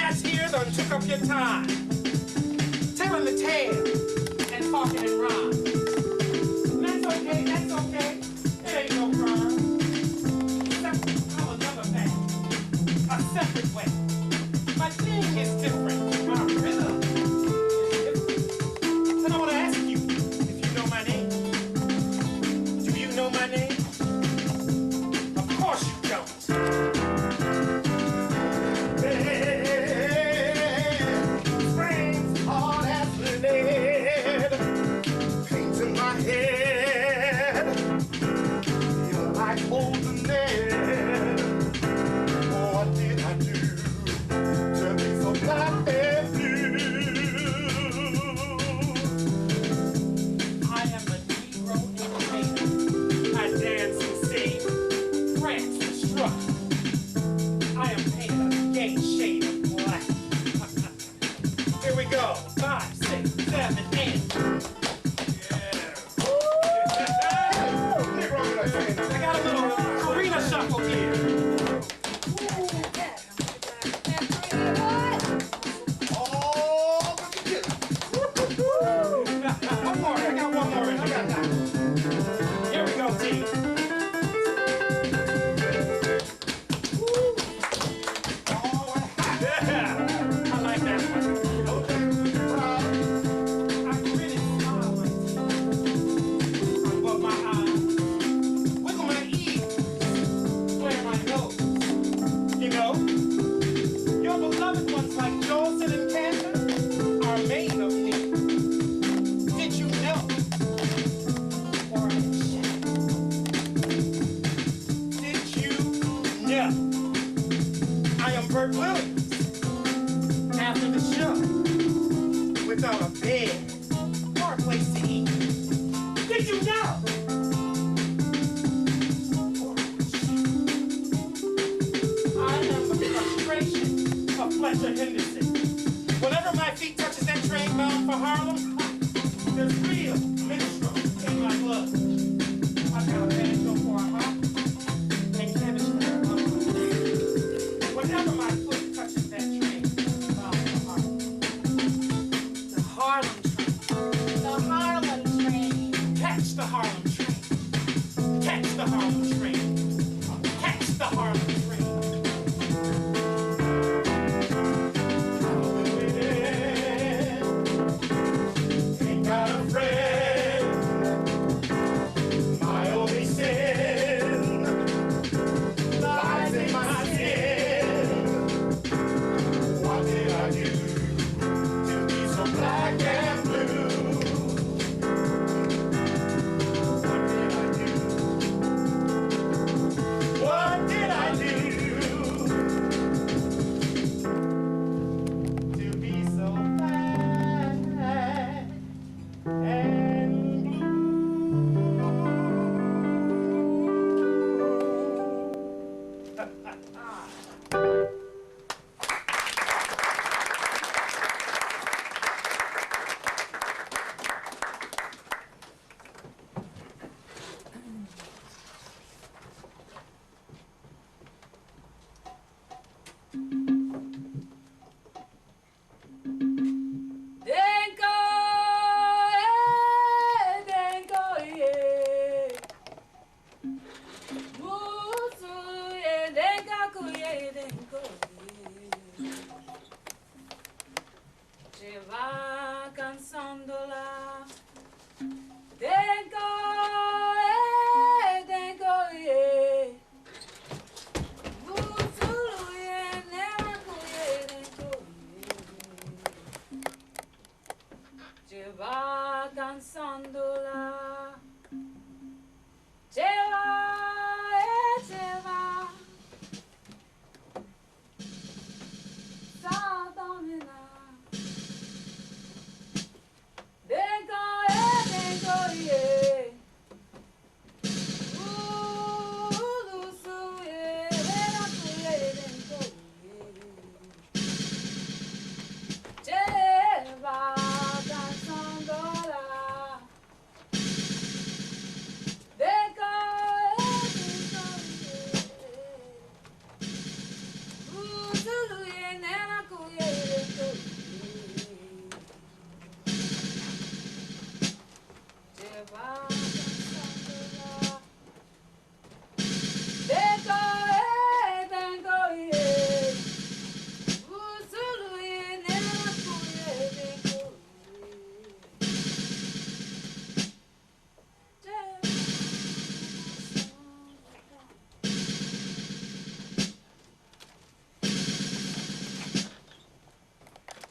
cats here done took up your time, telling the tale and talking in rhyme. That's okay, that's okay. It ain't no crime. Except I'm another man, a separate way. My thing is different. My rhythm is different. And I want to ask you if you know my name. Do you know my name? Of course you don't. Frames hard as lead, paint in my head, feel like holding it. What did I do to be so black and blue? I am a Negro innovator. I dance and sing, prance and strut. I am painted a gay shade of black. Here we go. 5, 6, 7, 8. Yeah. I got a little arena shuffle here. One more. I got one more. I got that. Here we go, team. Yeah. I like that one. I grin and smile my teeth. Above my eyes. Wiggle my ears. Clear my nose. You know, your beloved ones like Jolson and Cantor are made of me. Did you know? Or in shadow. Did you know? I am Bert Williams. After the show, without a bed or a place to eat. Did you know? I am the frustration of Fletcher Henderson. Whenever my feet touches that train bound for Harlem, there's real minstrel in my blood. I've got a banjo for a hop and chemistry. Whenever my foot touches that train bound for Harlem, the Harlem train. The Harlem train. Catch the Harlem train. Catch the Harlem train. Catch the Harlem train. Ain't got a friend.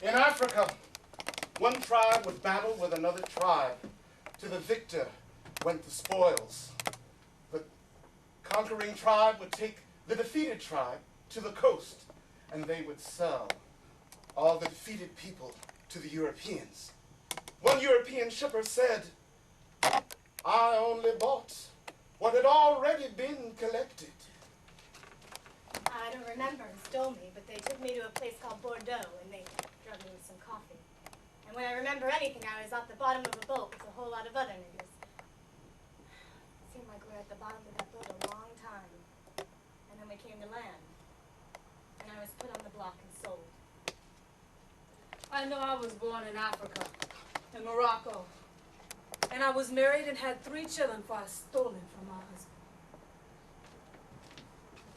In Africa, one tribe would battle with another tribe. To the victor went the spoils. The conquering tribe would take the defeated tribe to the coast, and they would sell all the defeated people to the Europeans. One European shipper said, "I only bought what had already been collected." I don't remember who stole me, but they took me to a place called Bordeaux, and they drugged me with some coffee. And when I remember anything, I was at the bottom of a boat with a whole lot of other niggas. It seemed like we were at the bottom of that boat a long time. And then we came to land. And I was put on the block and sold. I know I was born in Africa, in Morocco. And I was married and had 3 children before I stole him from my husband.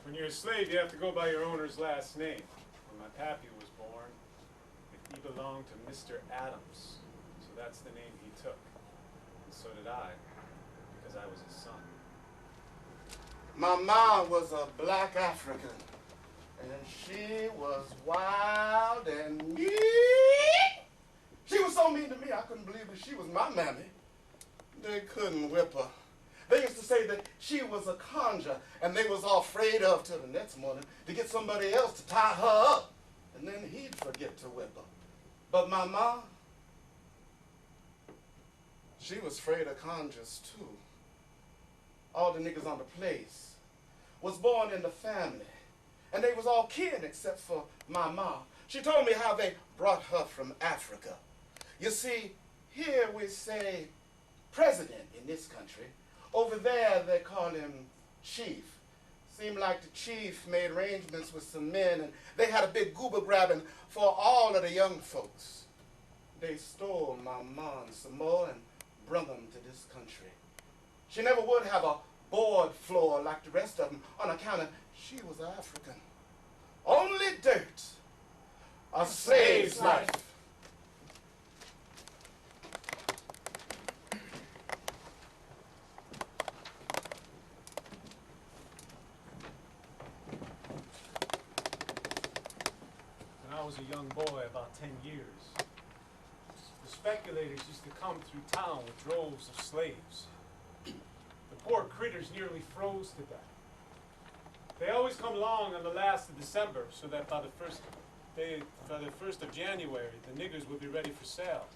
When you're a slave, you have to go by your owner's last name. When my pappy was born, he belonged to Mr. Adams, so that's the name he took. And so did I, because I was his son. My mom was a black African, and she was wild and mean. She was so mean to me, I couldn't believe that she was my mammy. They couldn't whip her. They used to say that she was a conjure, and they was all afraid of till the next morning to get somebody else to tie her up, and then he'd forget to whip her. But my mom, she was afraid of conjures too. All the niggas on the place was born in the family, and they was all kin except for my mom. She told me how they brought her from Africa. You see, here we say president in this country. Over there, they call him chief. Seemed like the chief made arrangements with some men, and they had a big goober grabbing for all of the young folks. They stole my mom some more and brought them to this country. She never would have a board floor like the rest of them on account of she was African. Only dirt. A slave's life. When I was a young boy, about 10 years, the speculators used to come through town with droves of slaves. The poor critters nearly froze to death. They always come along on the last of December, so that by the first of January, the niggers would be ready for sale.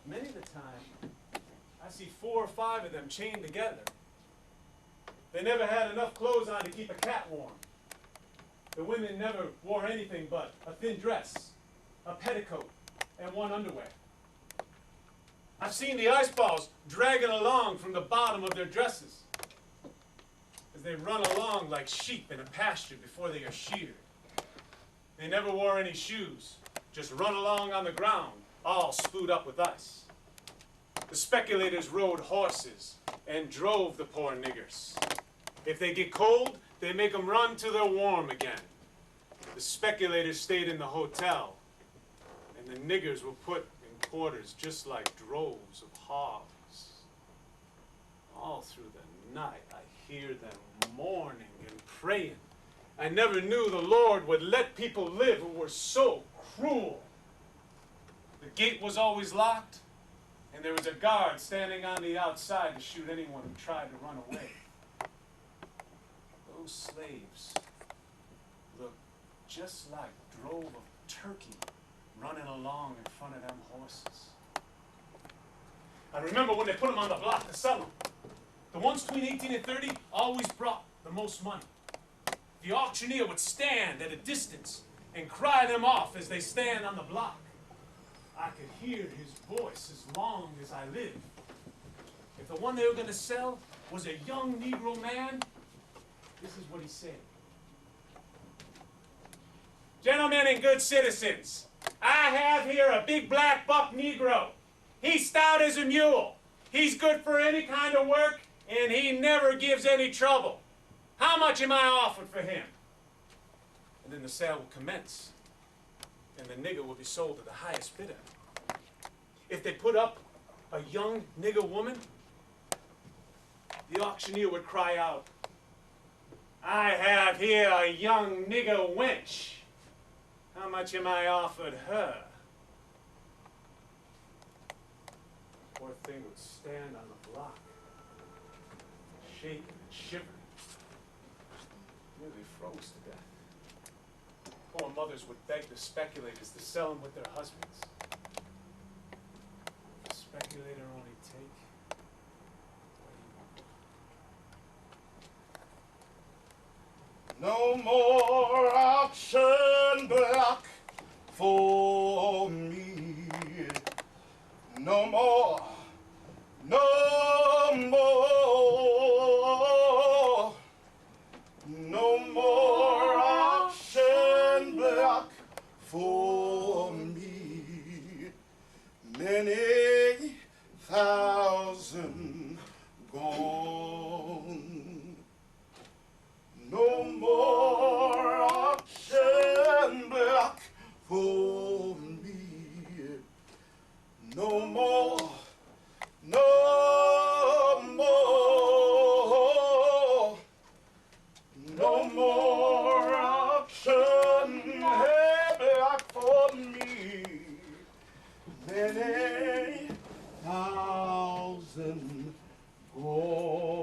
Many of the time, I see 4 or 5 of them chained together. They never had enough clothes on to keep a cat warm. The women never wore anything but a thin dress, a petticoat, and one underwear. I've seen the ice balls dragging along from the bottom of their dresses as they run along like sheep in a pasture before they are sheared. They never wore any shoes, just run along on the ground, all spewed up with ice. The speculators rode horses and drove the poor niggers. If they get cold, they make them run till they're warm again. The speculators stayed in the hotel, and the niggers were put in quarters just like droves of hogs. All through the night, I hear them mourning and praying. I never knew the Lord would let people live who were so cruel. The gate was always locked, and there was a guard standing on the outside to shoot anyone who tried to run away. Those slaves looked just like a drove of turkey running along in front of them horses. I remember when they put them on the block to sell them. The ones between 18 and 30 always brought the most money. The auctioneer would stand at a distance and cry them off as they stand on the block. I could hear his voice as long as I lived. If the one they were going to sell was a young Negro man, this is what he said. Gentlemen and good citizens, I have here a big black buck Negro. He's stout as a mule. He's good for any kind of work, and he never gives any trouble. How much am I offered for him? And then the sale will commence, and the nigger will be sold to the highest bidder. If they put up a young nigger woman, the auctioneer would cry out, I have here a young nigger wench. How much am I offered her? Poor thing would stand on the block, shaking and shivering. Nearly froze to death. Poor mothers would beg the speculators to sell them with their husbands. If the speculator only take No more auction block for me. No more. No more. No more auction block for me. Many thousand gone. No more auction block for me. No more. No more. No more auction block for me. Many thousand gone.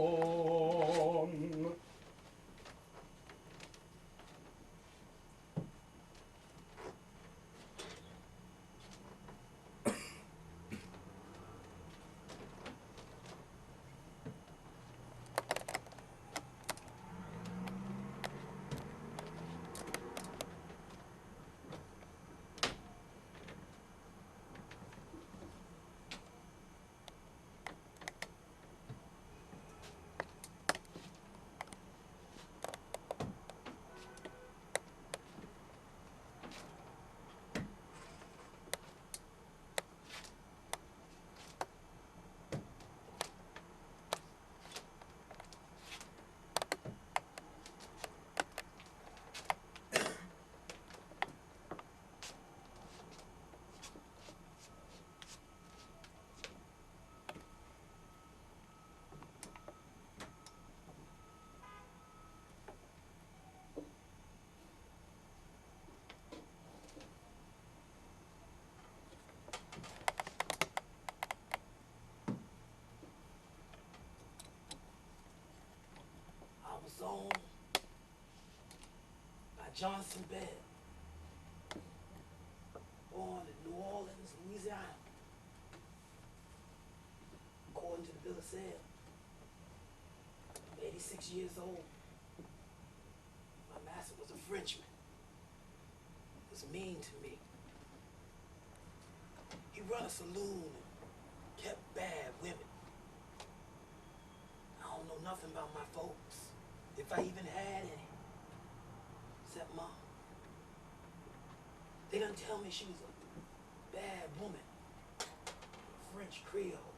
Owned by Johnson Benn, born in New Orleans, Louisiana. According to the bill of sale, I'm 86 years old. My master was a Frenchman. He was mean to me. He run a saloon and kept bad women. I don't know nothing about my folks, if I even had any, except Mom. They done tell me she was a bad woman, French Creole.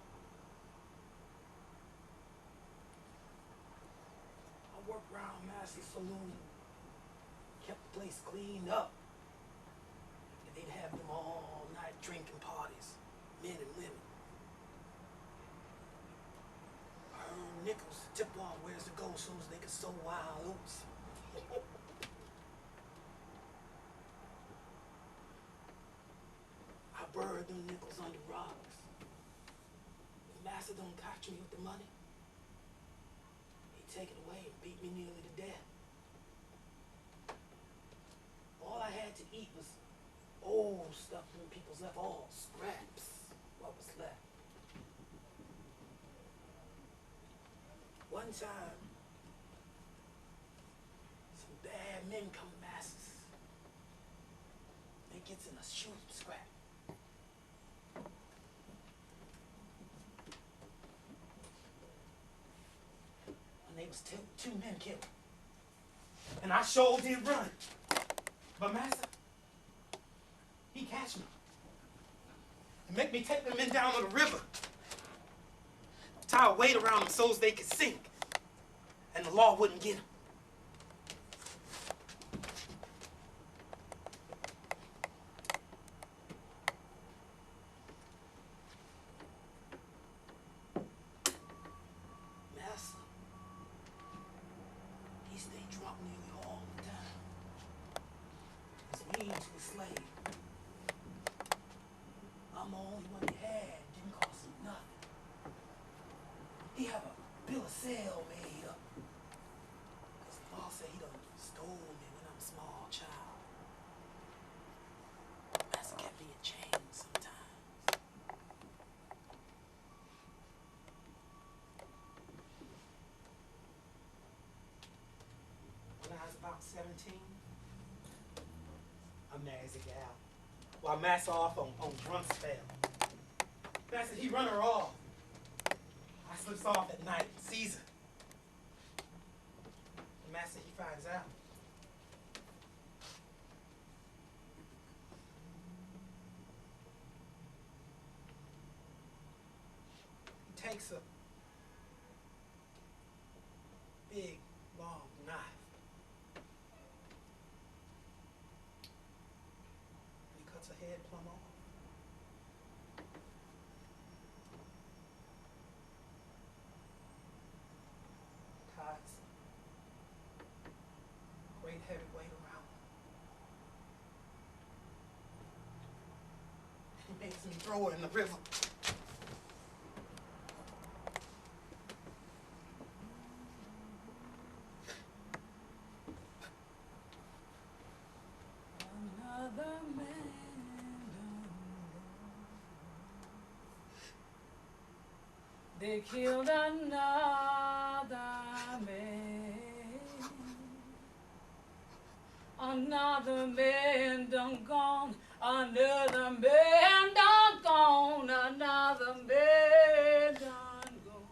I worked around Master's saloon, kept the place cleaned up. And they'd have them all night drinking parties, men and women. Nickels to tip off where's to go as soon as they could sow wild oats. I buried them nickels under rocks. If Master don't catch me with the money, he'd take it away and beat me nearly to death. All I had to eat was old stuff when people's left, all scraps, what was left. One time, some bad men come to Masters. They gets in a shooting scrap. And they was two men killed. And I sure did run. But Master, he catch me. And make me take the men down to the river. Tie a weight around them so as they could sink. And the law wouldn't get them. Master, he stayed drunk nearly all the time. His mean to his slave. I'm the only one he had. Didn't cost him nothing. He have a bill of sale made up. Cause the boss said he done stole me when I'm a small child. Master kept me in chains sometimes. When I was about 17, I married a gal. While Master off on drunk spell. Master, he run her off. I slips off at night, sees her. The Master, he finds out. He takes a big, long knife. And he cuts her head plumb off. Ties a great heavy weight around her. He makes me throw her in the river. Another man. They killed another man. Another man done gone. Another man done gone. Another man done gone.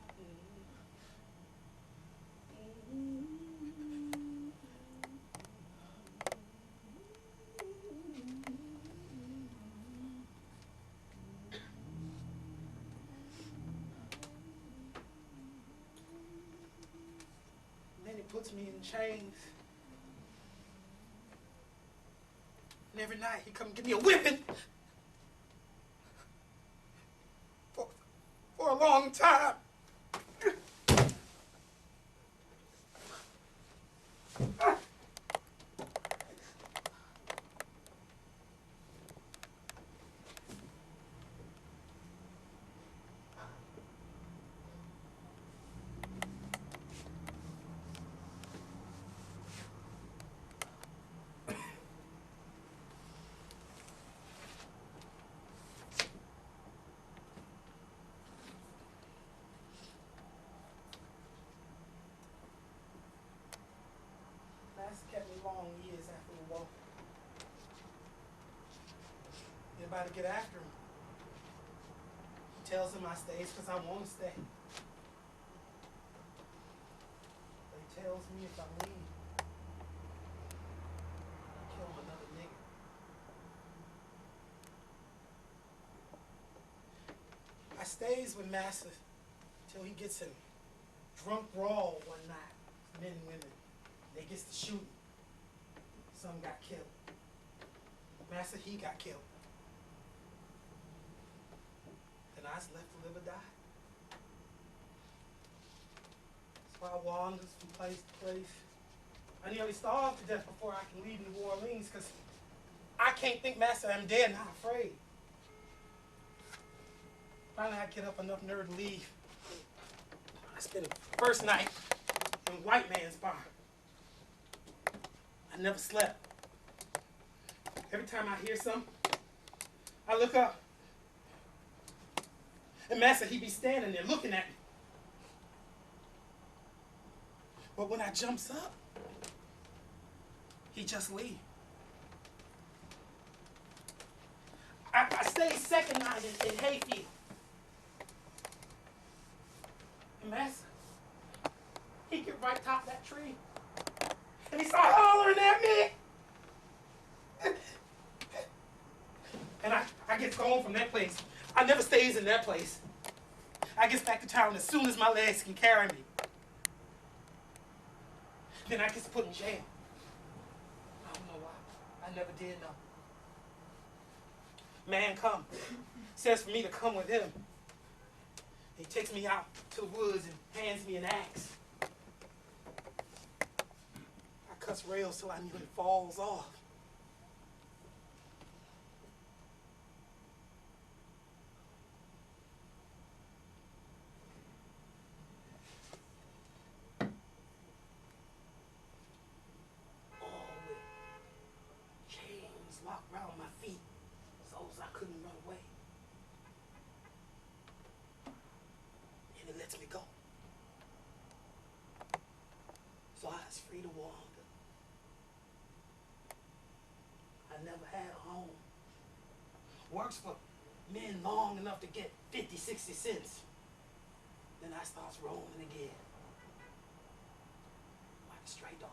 And then he puts me in chains. And every night he come give me a whipping. For a long time. Master kept me long years after the war. Anybody get after him? He tells him I stays because I want to stay. But he tells me if I leave, I'll kill him another nigga. I stays with Master till he gets in drunk brawl one night, men and women. They gets to shooting. Some got killed. Master, he got killed. And I was left to live or die. That's why I wanders from place to place. I nearly starved to death before I can leave New Orleans because I can't think, Master, I'm dead, not afraid. Finally, I get up enough nerve to leave. I spent the first night in White Man's Bar. I never slept. Every time I hear something, I look up. And Master, he be standing there looking at me. But when I jumps up, he just leave. I stayed second night in Hayfield. And Master, he get right top that tree. And he started hollering at me. And I get gone from that place. I never stays in that place. I get back to town as soon as my legs can carry me. Then I get put in jail. I don't know why. I never did know. Man come, says for me to come with him. He takes me out to the woods and hands me an axe. I cuts rails till I nearly falls off. never had a home. Works for men long enough to get 50, 60 cents. Then I starts rolling again. Like a stray dog.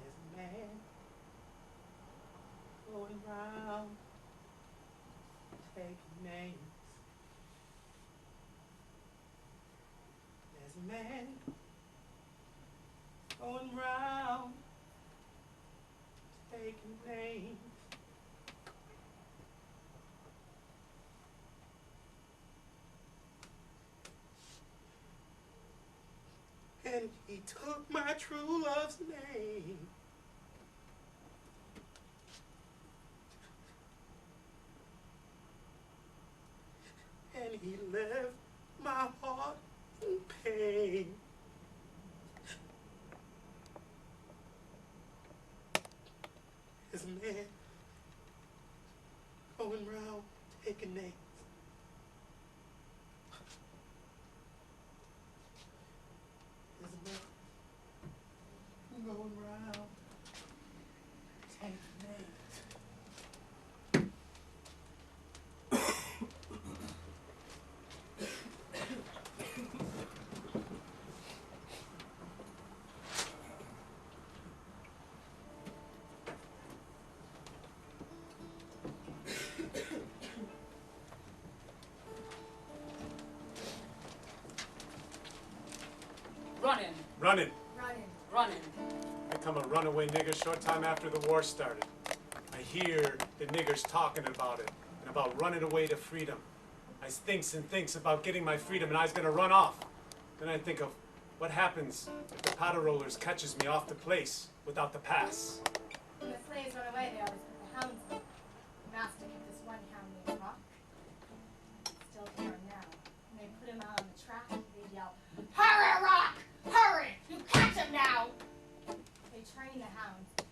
There's a man going round taking names. There's a man going round taking names. And he took my true love's name. And he left my heart in pain. There's a man going round taking names. There's a man going round taking names. Running. Running. Become a runaway nigger short time after the war started. I hear the niggers talking about it and about running away to freedom. I thinks and thinks about getting my freedom and I's gonna run off. Then I think of what happens if the powder rollers catches me off the place without the pass. When the slaves run away, they always put the hounds on. Master kept this one hound named Rock. Still hear him now. When they put him out on the track, they'd yell, "Hurry, Rock! Hurry! You catch him now!" They trained the hounds to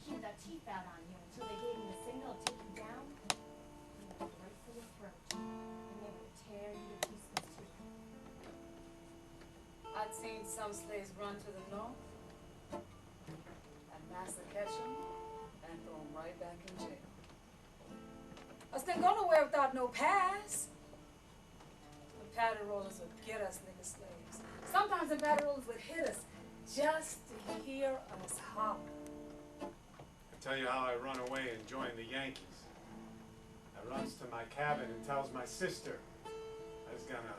keep their teeth out on you until they gave him the signal to take you down. You went right for the throat, and they would tear you to pieces too. I'd seen some slaves run to the north, and master catch them and throw them right back in jail. Us didn't go nowhere without no pass. The powder rollers would get us nigger slaves. Sometimes the powder rollers would hit us just to hear us holler. I tell you how I run away and join the Yankees. I runs to my cabin and tells my sister I was gonna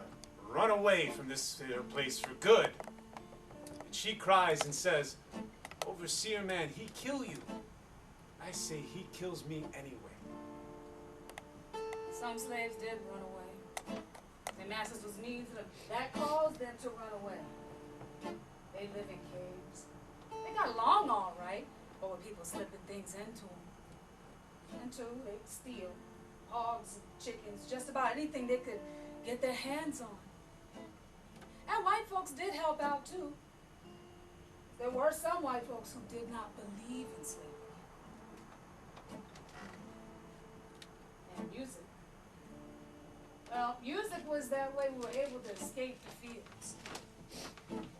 run away from this here place for good. And she cries and says, "Overseer man, he kill you." I say he kills me anyway. Some slaves did run away. Their masters was mean to them. That caused them to run away. They live in caves. They got along all right, but with people slipping things into them. And too, they steal hogs and chickens, just about anything they could get their hands on. And white folks did help out too. There were some white folks who did not believe in slavery. And music. Well, music was that way we were able to escape the fields.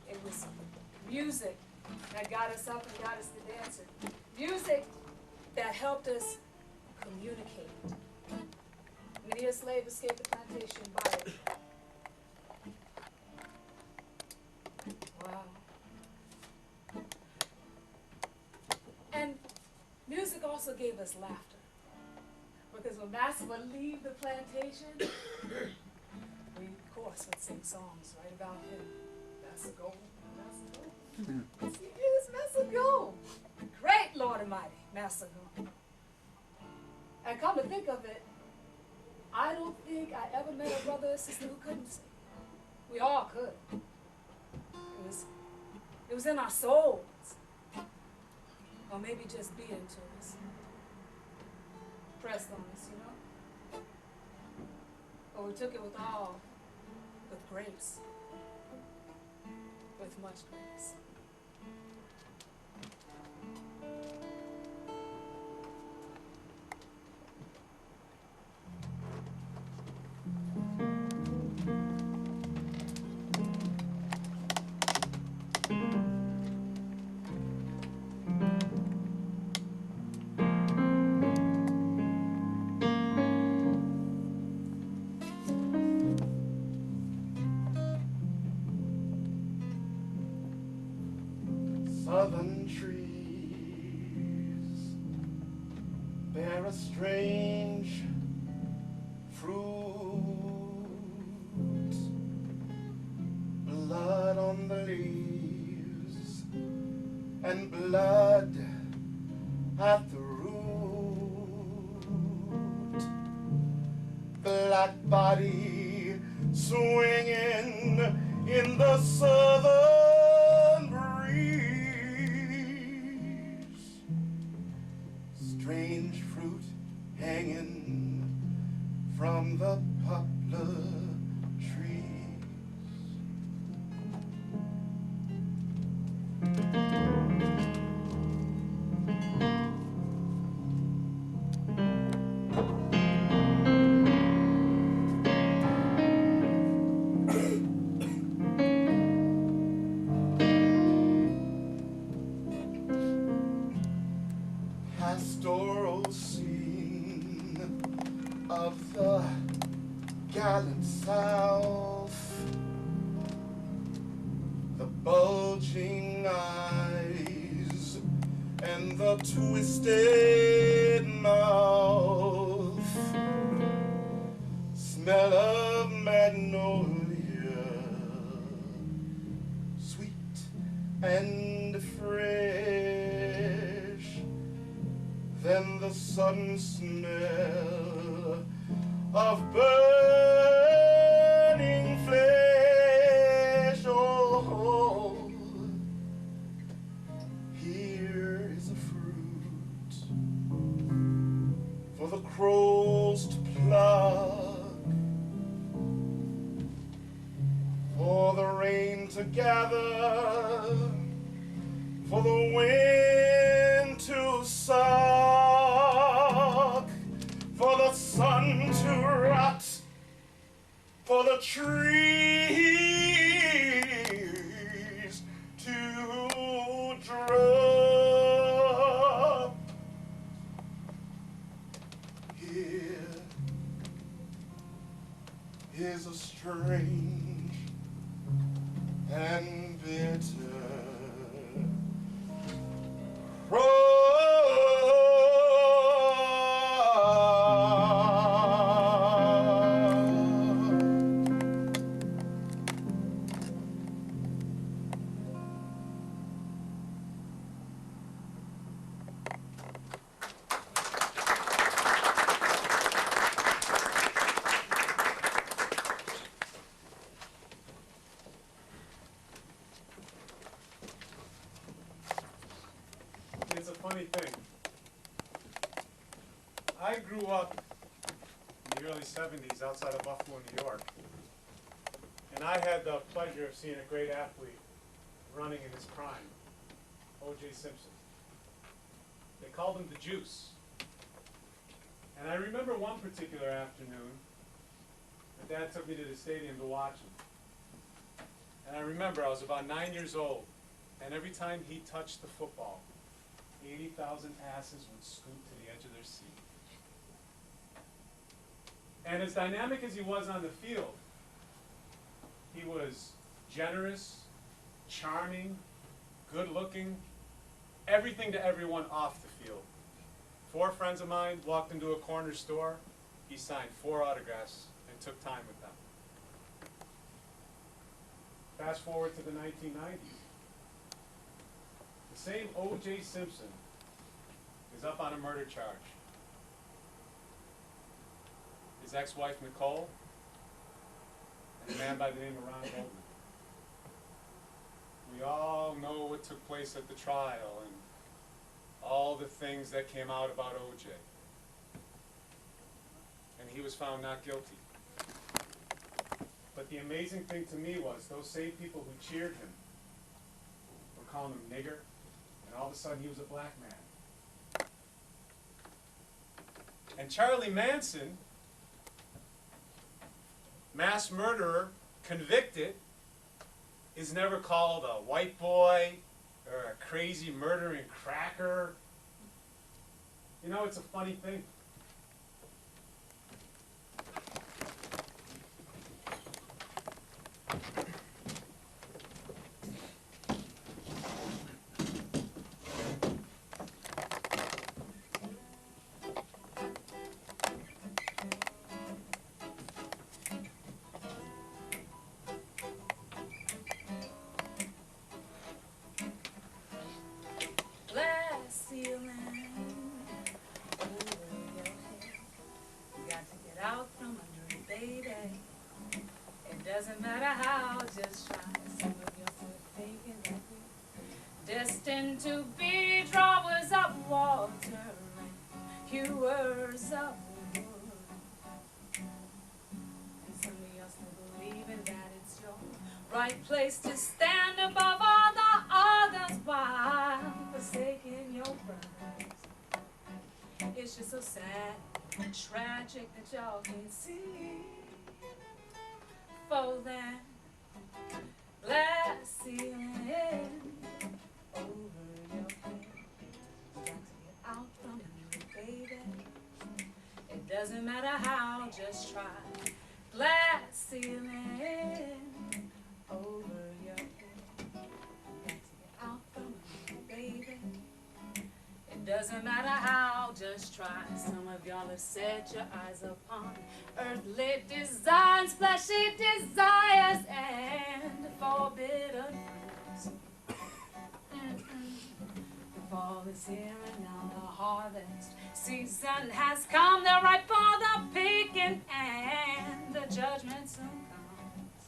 It was music that got us up and got us to dancing. Music that helped us communicate. Many a slave escaped the plantation by it. Wow. And music also gave us laughter. Because when master would leave the plantation, we, of course, would sing songs right about him. Master Gold, Master Gold. Yes, he is Master Gold. Great Lord Almighty, Master Gold. And come to think of it, I don't think I ever met a brother or sister who couldn't sing. We all could. It was in our souls. Or maybe just being to us. Pressed on us, you know? But we took it with grace. With much grace. bear a strange fruit, blood on the leaves and blood at the root, black body swinging in the southern breeze, strange fruit hanging from the poplar trees. Pastoral scene of the gallant South, the bulging eyes and the twisted mouth, smell of magnolia, sweet and fresh, then the sudden smell of burning flesh. Oh, here is a fruit for the crows to pluck, for the rain to gather, for the wind to suck, for the sun to rot, for the trees to drop. Here is a strange and bitter It's a funny thing. I grew up in the early 70s outside of Buffalo, New York. And I had the pleasure of seeing a great athlete running in his prime, O.J. Simpson. They called him the Juice. And I remember one particular afternoon, my dad took me to the stadium to watch him. And I remember I was about 9 years old, and every time he touched the football, 80,000 asses would scoot to the edge of their seat. And as dynamic as he was on the field, he was generous, charming, good-looking, everything to everyone off the field. 4 friends of mine walked into a corner store. He signed 4 autographs and took time with them. Fast forward to the 1990s. The same O.J. Simpson is up on a murder charge. His ex-wife, Nicole, and a man by the name of Ron Goldman. We all know what took place at the trial and all the things that came out about O.J. And he was found not guilty. But the amazing thing to me was those same people who cheered him were calling him nigger, and all of a sudden he was a black man. And Charlie Manson, mass murderer, convicted, is never called a white boy or a crazy murdering cracker. You know, it's a funny thing. hewers of wood. And some of you still believing that it's your right place to stand above all the others while forsaking your brothers. It's just so sad and tragic that y'all can't see. For that glass ceiling over your head, you got to get out from under it, baby. It doesn't matter how, just try. Glass ceiling over your head, you got to get out from under it, baby. It doesn't matter how, just try. Some of y'all have set your eyes upon earthly designs, fleshy desires, and forbidden fruits. The fall is here and now the harvest season has come. They're ripe for the picking and the judgment soon comes.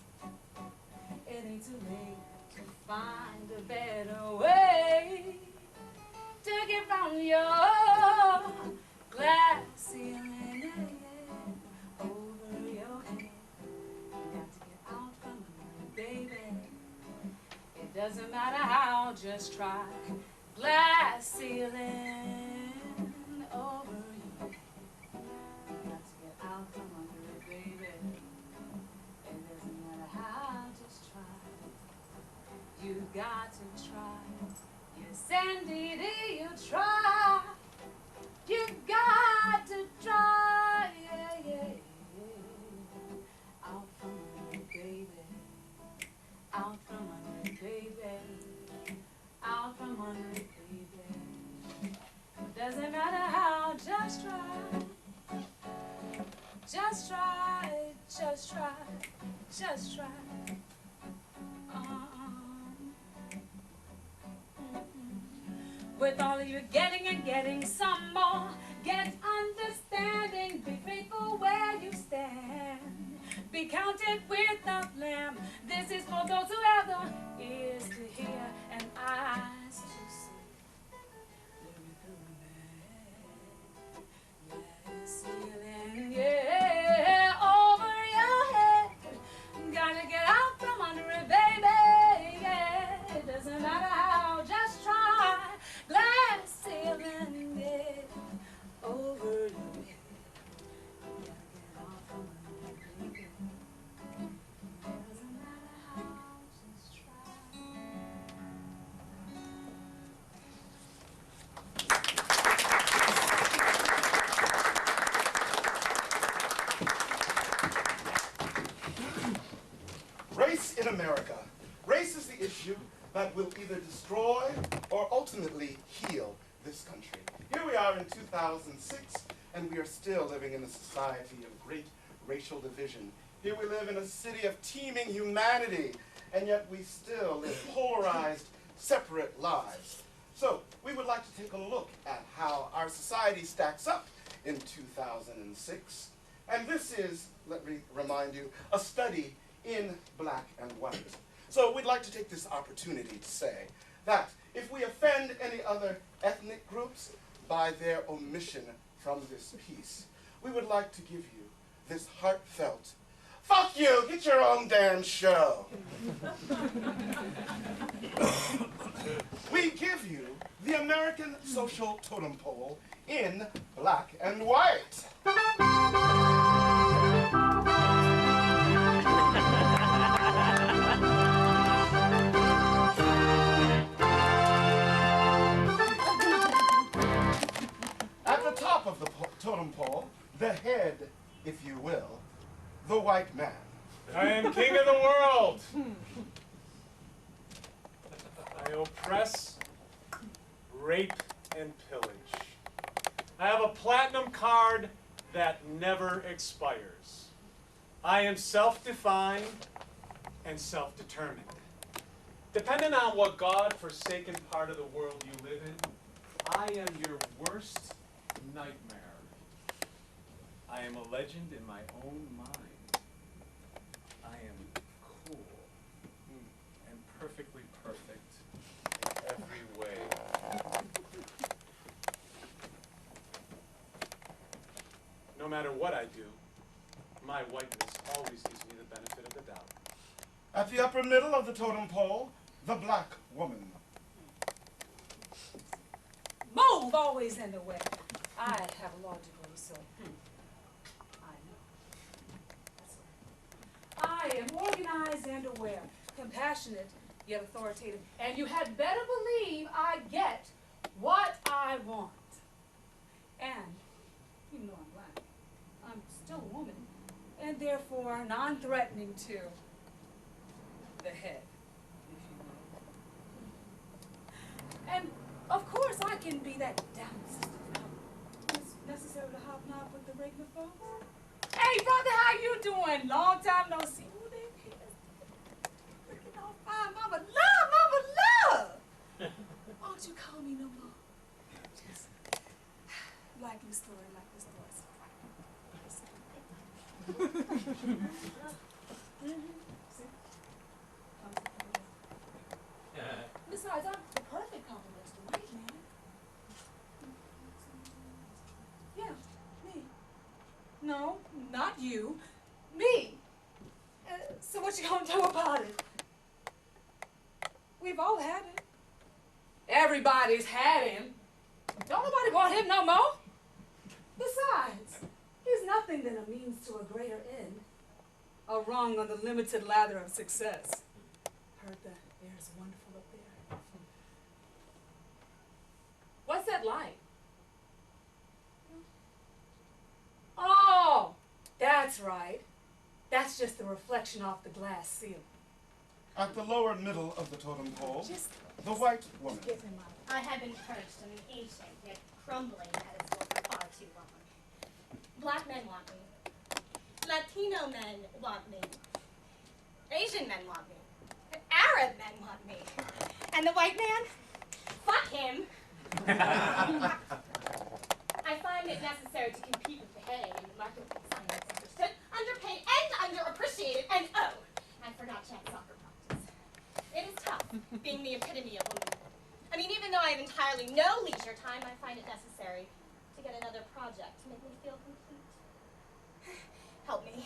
It ain't too late to find a better way to get round your glass ceiling over your head. You got to get out from under it, baby. It doesn't matter how, just try. Glass ceiling over your head. You got to get out from under it, baby. It doesn't matter how, just try. You got to try. Yes, indeed, you try. You got to try. Yeah, yeah, yeah. Out from under it, baby. Out from under it, baby. Out from under it, baby. It doesn't matter how, just try. Just try, just try, just try. With all of you getting and getting some more, get understanding, be faithful where you stand. Be counted with the Lamb. This is for those who have the ears to hear and eyes to see. Ceiling, yeah, over your head. Gotta get out from under it, baby. Yeah, it doesn't matter how, just try. Glass ceiling, yeah, over your head. Gotta get out from under it, baby. It doesn't matter how, just try. Race in America. Race is the issue that will either destroy or ultimately heal this country. Here we are in 2006, and we are still living in a society of great racial division. Here we live in a city of teeming humanity, and yet we still live polarized, separate lives. So we would like to take a look at how our society stacks up in 2006. And this is, let me remind you, a study in black and white. So we'd like to take this opportunity to say that if we offend any other ethnic groups by their omission from this piece, we would like to give you this heartfelt, fuck you, get your own damn show. We give you the American Social Totem Pole in black and white. At the top of the totem pole, the head, if you will, the white man. I am king of the world. I oppress, rape, and pillage. I have a platinum card that never expires. I am self-defined and self-determined. Depending on what God-forsaken part of the world you live in, I am your worst nightmare. I am a legend in my own mind. I am cool and perfectly perfect in every way. no matter what I do, my whiteness always gives me the benefit of the doubt. At the upper middle of the totem pole, the black woman. Move always in the way. I have a law degree, so I know. That's right. I am organized and aware, compassionate yet authoritative, and you had better believe I get what I want. And even though I'm black, I'm still a woman, and therefore non-threatening to the head, if you will. And of course I can be that down sister now. It's necessary to hobnob with the regular folks. Hey brother, how you doing? Long time no see. Ooh, there he is. Looking all fine. Mama love, mama love. Won't you call me no more? Just like your story, like your story. See? Besides, I'm the perfect compliment to the white man. Yeah, me. No, not you. Me. So what you gonna do about it? We've all had it. Everybody's had him. Don't nobody want him no more. Besides, he's nothing than a means to a greater end. A rung on the limited ladder of success. Heard the air's wonderful up there. What's that like? Oh, that's right. That's just the reflection off the glass ceiling. At the lower middle of the totem pole, Just the white woman. Give him up. I have been perched on an ancient yet crumbling pedestal for far too long. Black men want me. Latino men want me. Asian men want me. Arab men want me. And the white man? Fuck him. I find it necessary to compete with the head in the marketplace. I am misunderstood, underpaid, and underappreciated, and oh, I forgot chance soccer practice. It is tough, being the epitome of woman. I mean, even though I have entirely no leisure time, I find it necessary to get another project to make me feel complete. Help me.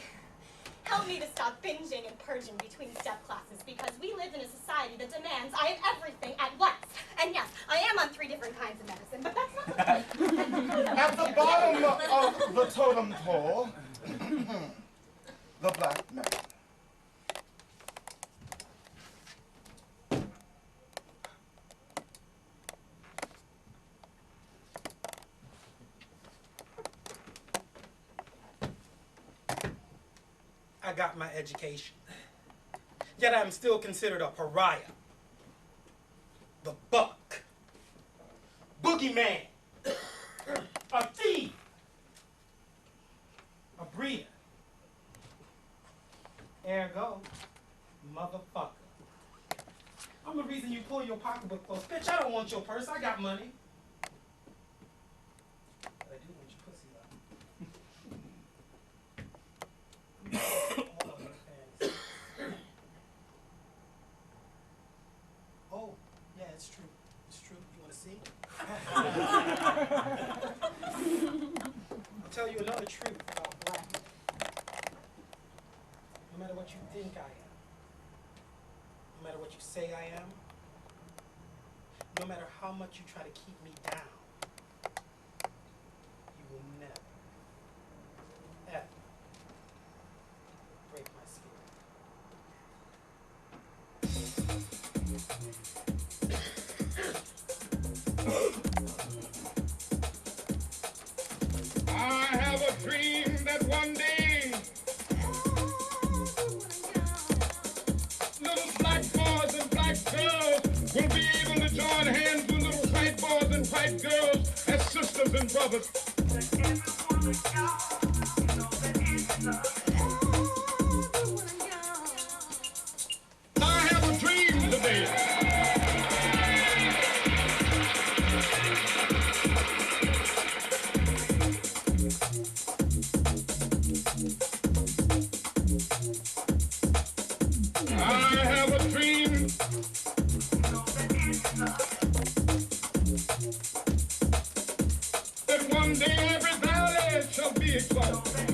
Help me to stop binging and purging between step classes, because we live in a society that demands I have everything at once. And yes, I am on 3 different kinds of medicine, but that's not the point. At the bottom of the totem pole, the black man. I got my education. Yet I'm still considered a pariah. The buck. Boogeyman. A thief. A breeder. Ergo, motherfucker. I'm the reason you pull your pocketbook close. Bitch, I don't want your purse. I got money. But I do want your pussy, though. Oh, yeah, it's true. It's true. You want to see? I'll tell you another truth about black. No matter what you think I am, no matter what you say I am, no matter how much you try to keep me down, you will never, ever break my spirit. I have a dream that one day little black boys and black girls will be able to join hands with little white boys and white girls as sisters and brothers. I have a dream today. I have a dream that one day every valley shall be be exalted.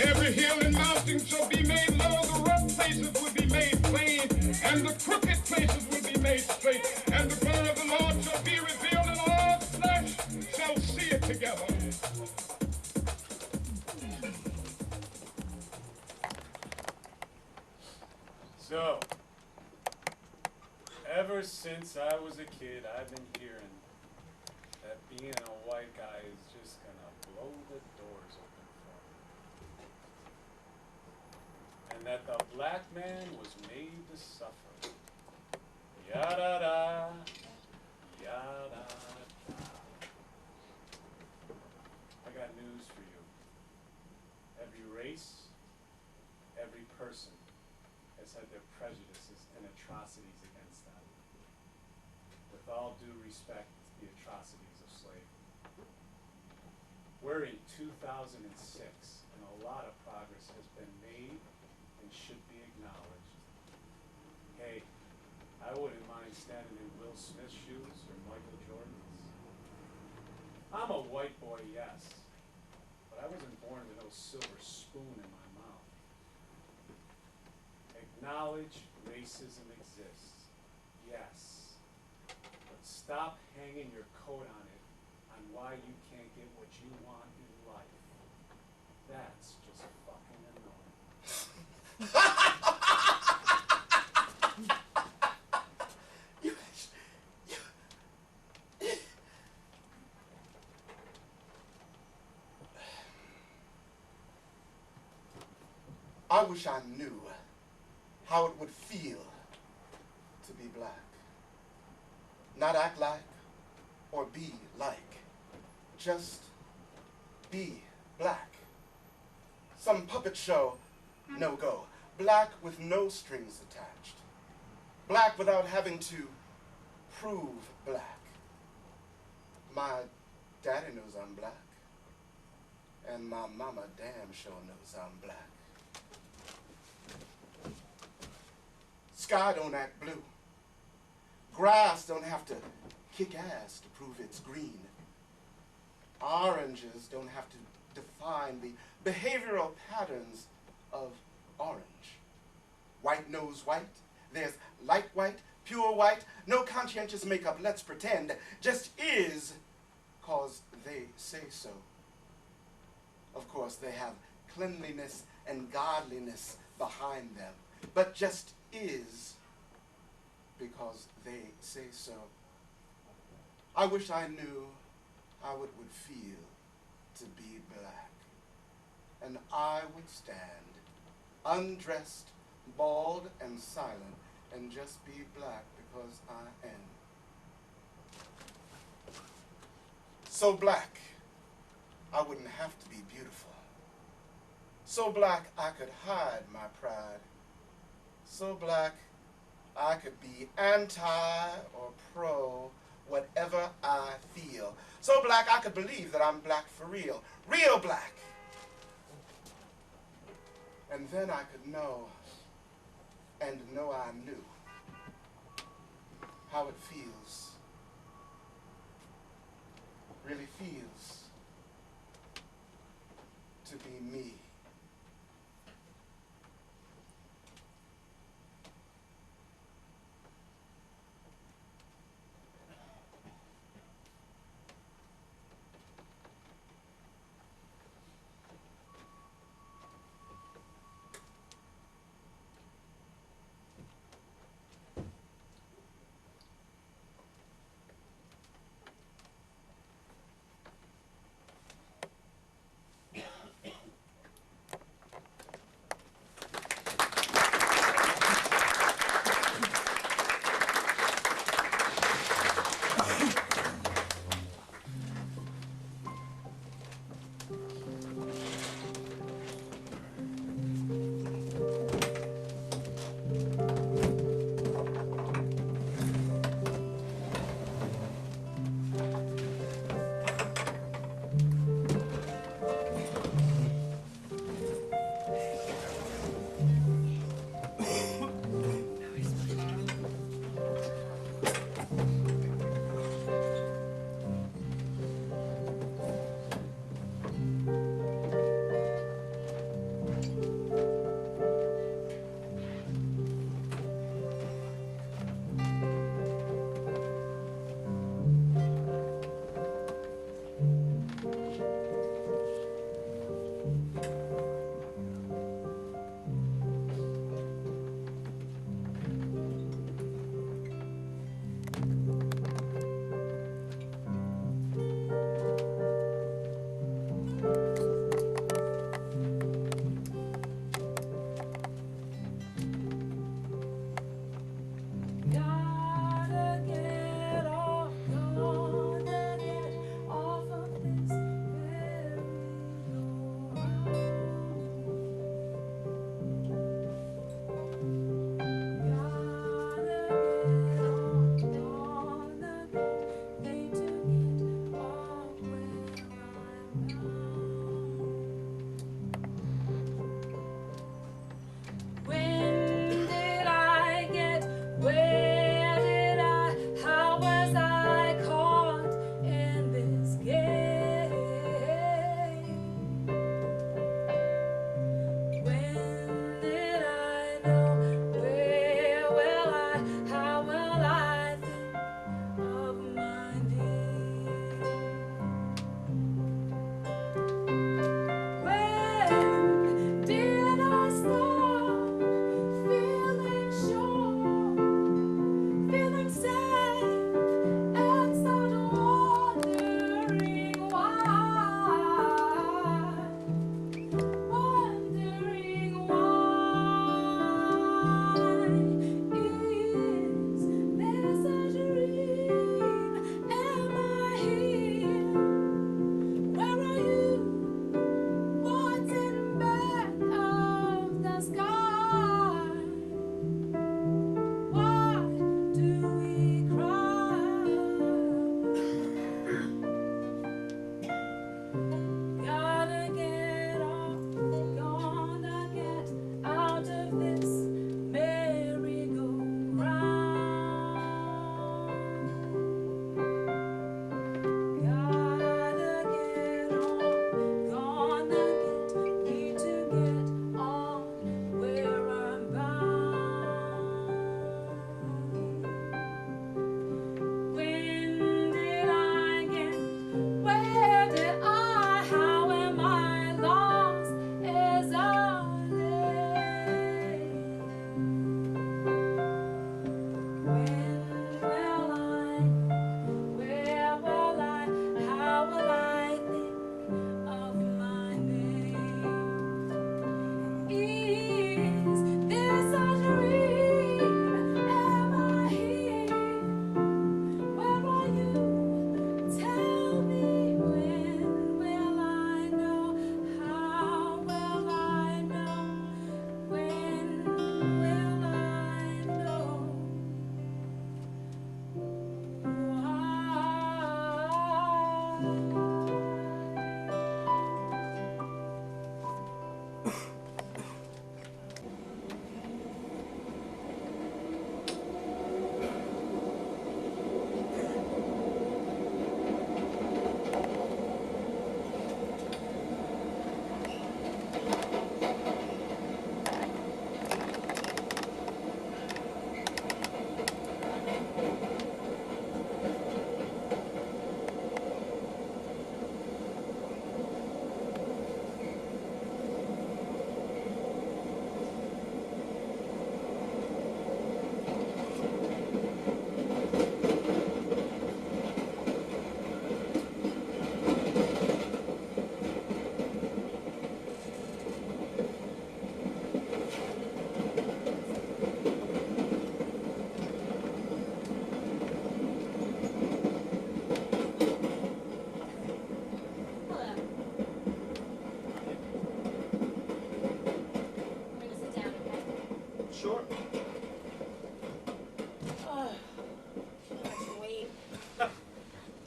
Every hill and mountain shall be made low, the rough places will be made plain, and the crooked places will be made straight, and the glory of the Lord shall be revealed, and all flesh shall see it together. So, ever since I was a kid, I've been hearing that being a white guy is just gonna blow the doors open for me. And that the black man was made to suffer. Yada-da, yada-da. I got news for you. Every race, every person has had their prejudices and atrocities against them. With all due respect to the atrocities of slavery. We're in 2006, and a lot of progress has been made and should be acknowledged. Hey, I wouldn't mind standing in Will Smith's shoes or Michael Jordan's. I'm a white boy, yes, but I wasn't born with no silver spoon in my mouth. Acknowledge racism exists, yes, but stop hanging your coat on it on why you can't get what you want in life. That's just fucking annoying. I wish I knew how it would feel to be black. Not act like or be like. Just be black. Some puppet show, no go. Black with no strings attached. Black without having to prove black. My daddy knows I'm black. And my mama damn sure knows I'm black. Sky don't act blue. Grass don't have to kick ass to prove it's green. Oranges don't have to define the behavioral patterns of orange. White knows white. There's light white, pure white, no conscientious makeup, let's pretend. Just is, 'cause they say so. Of course, they have cleanliness and godliness behind them, but just is because they say so. I wish I knew how it would feel to be black. And I would stand, undressed, bald, and silent, and just be black because I am. So black, I wouldn't have to be beautiful. So black, I could hide my pride. So black, I could be anti or pro whatever I feel. So black, I could believe that I'm black for real. Real black. And then I could know, and know I knew, how it feels, really feels, to be me.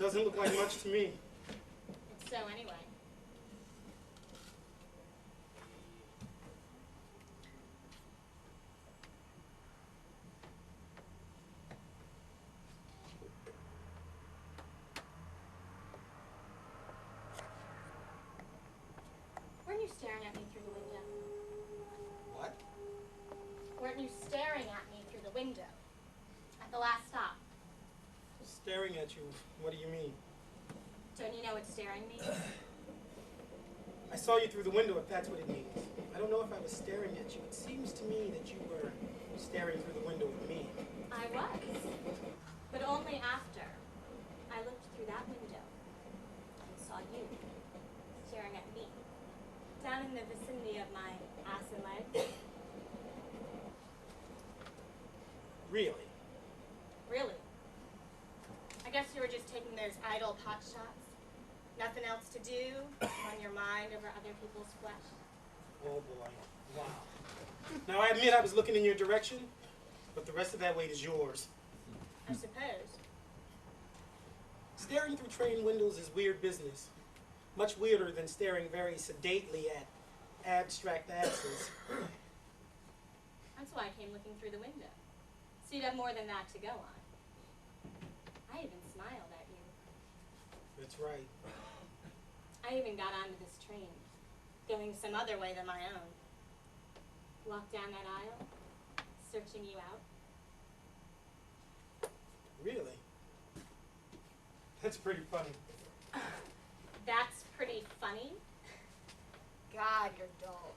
Doesn't look like much to me. It's so anyway. Weren't you staring at me through the window? What? Weren't you staring at me through the window? At the last stop. Staring at you. What do you mean? Don't you know what staring means? I saw you through the window, if that's what it means. I don't know if I was staring at you. It seems to me that you were staring through the window at me. I was. But only after I looked through that window and saw you staring at me. Down in the vicinity of my ass and legs. Really? Really? I guess you were just taking those idle pot shots. Nothing else to do, run your mind over other people's flesh. Oh boy. Wow. Now I admit I was looking in your direction, but the rest of that weight is yours. I suppose. Staring through train windows is weird business. Much weirder than staring very sedately at abstract asses. That's why I came looking through the window. So you'd have more than that to go on. I even smiled at you. That's right. I even got onto this train, going some other way than my own. Walked down that aisle, searching you out. Really? That's pretty funny. That's pretty funny? God, you're dull.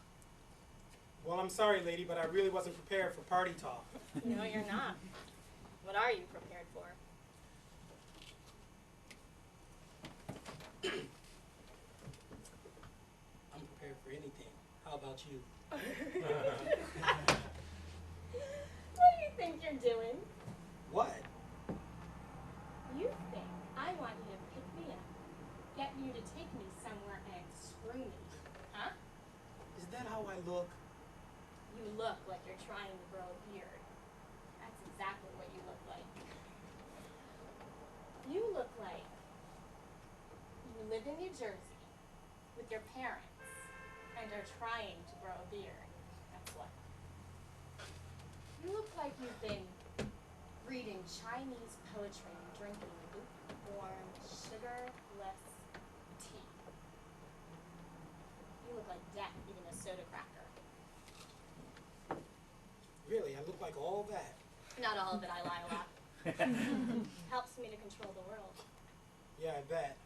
Well, I'm sorry, lady, but I really wasn't prepared for party talk. No, you're not. What are you prepared for? I'm prepared for anything. How about you? What do you think you're doing? What? You think I want you to pick me up, get you to take me somewhere and screw me, huh? Is that how I look? You look like you're trying to grow a beard. That's exactly what you look like. You look like you live in New Jersey with your parents and are trying to grow a beard. That's what. You look like you've been reading Chinese poetry and drinking lukewarm, sugarless tea. You look like death eating a soda cracker. Really, I look like all that. Not all of it, I lie a lot. Helps me to control the world. Yeah, I bet.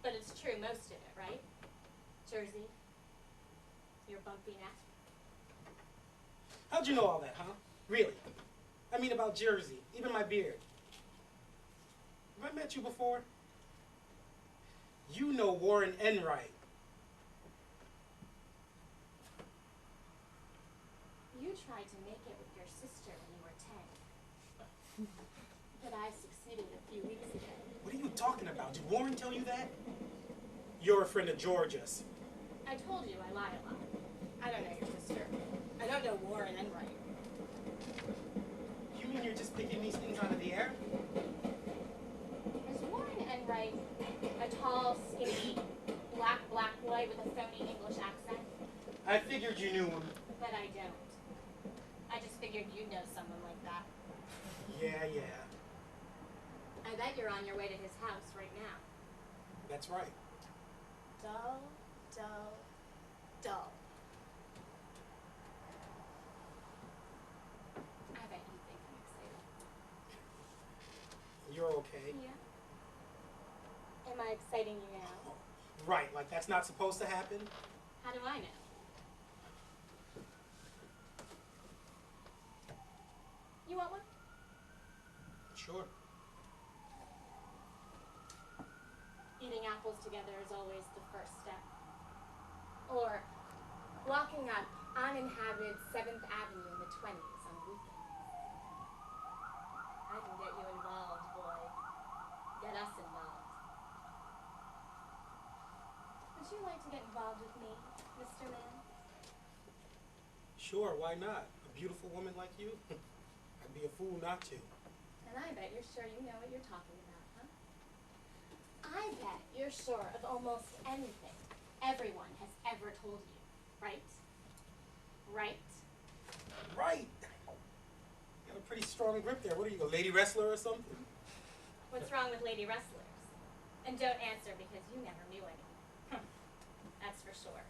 But it's true, most of it, right? Jersey, your bumpy neck. How'd you know all that, huh? Really? I mean about Jersey, even my beard. Have I met you before? You know Warren Enright. You tried to make it with your sister when you were 10. But I succeeded a few weeks ago. What are you talking about? Did Warren tell you that? You're a friend of Georgia's. I told you I lie a lot. I don't know your sister. I don't know Warren Enright. You mean you're just picking these things out of the air? Is Warren Enright a tall, skinny, black boy with a phony English accent? I figured you knew him. But I don't. I just figured you'd know someone like that. Yeah. I bet you're on your way to his house right now. That's right. Dull, dull, dull. I bet you think I'm excited. You're okay. Yeah? Am I exciting you now? Right, like that's not supposed to happen? How do I know? You want one? Sure. Eating apples together is always the first step. Or walking up uninhabited 7th Avenue in the 20s on weekends. I can get you involved, boy. Get us involved. Would you like to get involved with me, Mr. Man? Sure, why not? A beautiful woman like you? I'd be a fool not to. And I bet you're sure you know what you're talking about, huh? bet you're sure of almost anything everyone has ever told you, right? Right? Right. You got a pretty strong grip there. What are you, a lady wrestler or something? What's wrong with lady wrestlers? And don't answer because you never knew any. That's for sure.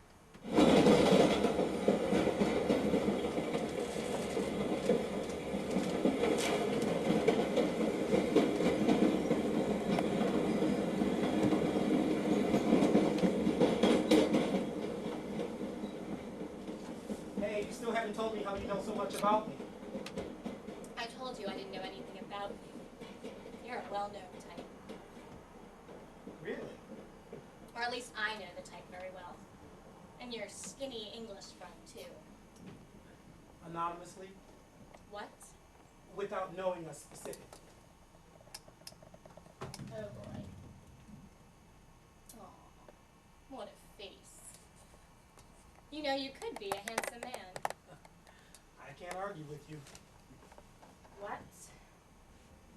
Hey, you still haven't told me how you know so much about me. I told you I didn't know anything about you. You're a well-known type. Really? Or at least I know the type very well. And you're a skinny English friend, too. Anonymously? What? Without knowing us specifically. Oh, boy. Aw, what a face. You know, you could be a handsome man. I can't argue with you. What?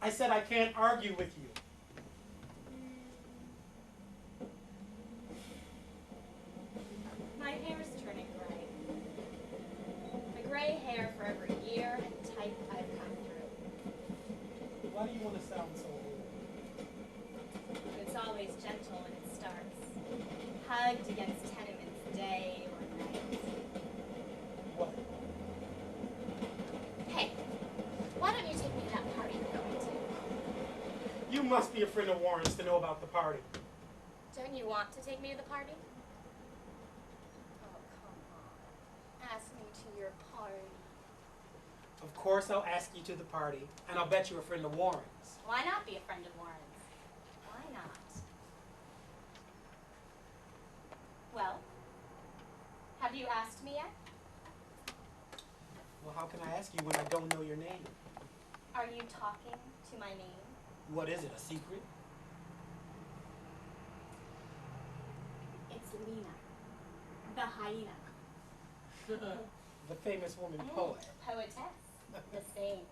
I said I can't argue with you. My hair's turning gray. The gray hair for every year and type I've come through. Why do you want to sound so old? It's always gentle when it starts. Hugged against tenements day or night. What? Hey, why don't you take me to that party we're going to? You must be a friend of Warren's to know about the party. Don't you want to take me to the party? Oh, come on. Ask me to your party. Of course I'll ask you to the party, and I'll bet you're a friend of Warren's. Why not be a friend of Warren's? Why not? Well, have you asked me yet? Well, how can I ask you when I don't know your name? Are you talking to my name? What is it, a secret? It's Lena, the hyena. The famous woman poet. Poetess, the same.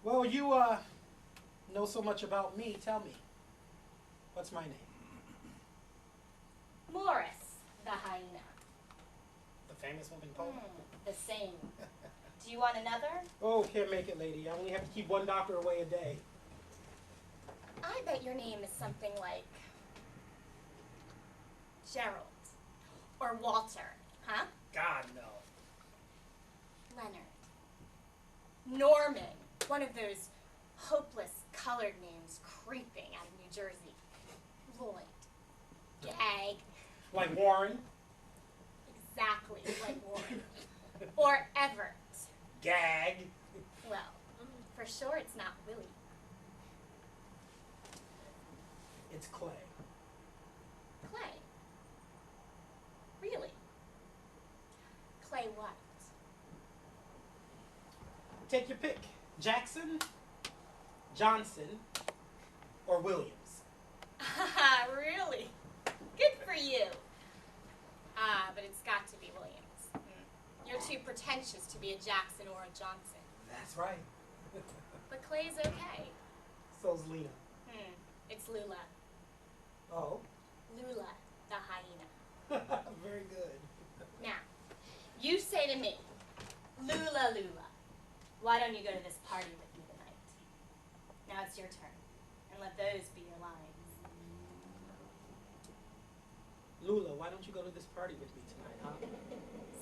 Well, you know so much about me. Tell me, what's my name? Morris, the hyena. The famous woman poet. The same. Do you want another? Oh, can't make it, lady. I only have to keep one doctor away a day. I bet your name is something like Gerald or Walter, huh? God, no. Leonard. Norman. One of those hopeless colored names creeping out of New Jersey. Lloyd. Gag. Like Warren? Exactly like Warren. Or Everett. Gag. Well, for sure it's not Willie. It's Clay. Clay. Really? Clay what? Take your pick. Jackson, Johnson, or Williams. Really? Good for you. But it's got to be Williams. You're too pretentious to be a Jackson or a Johnson. That's right. But Clay's okay. So's Lena. It's Lula. Oh. Lula, the hyena. Very good. Now, you say to me, Lula, Lula, why don't you go to this party with me tonight? Now it's your turn, and let those be your lines. Lula, why don't you go to this party with me tonight, huh?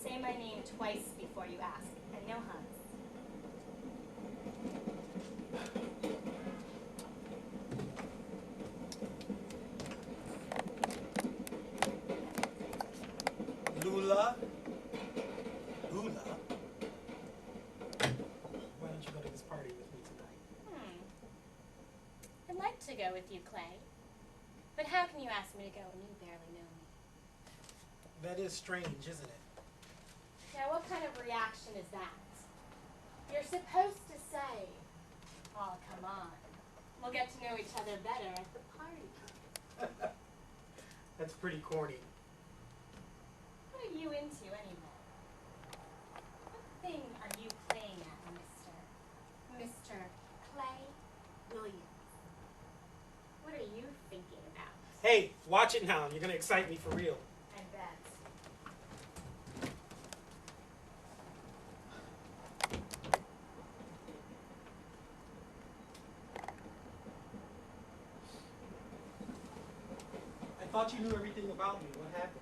Say my name twice before you ask, and no hugs. Lula. Lula. Why don't you go to this party with me tonight? I'd like to go with you, Clay. But how can you ask me to go when you barely know me? That is strange, isn't it? Now, what kind of reaction is that? You're supposed to say, oh, come on. We'll get to know each other better at the party. That's pretty corny. What are you into, anyway? What thing are you playing at, Mr. Clay Williams? What are you thinking about? Hey, watch it now. You're gonna excite me for real. I bet. I thought you knew everything about me. What happened?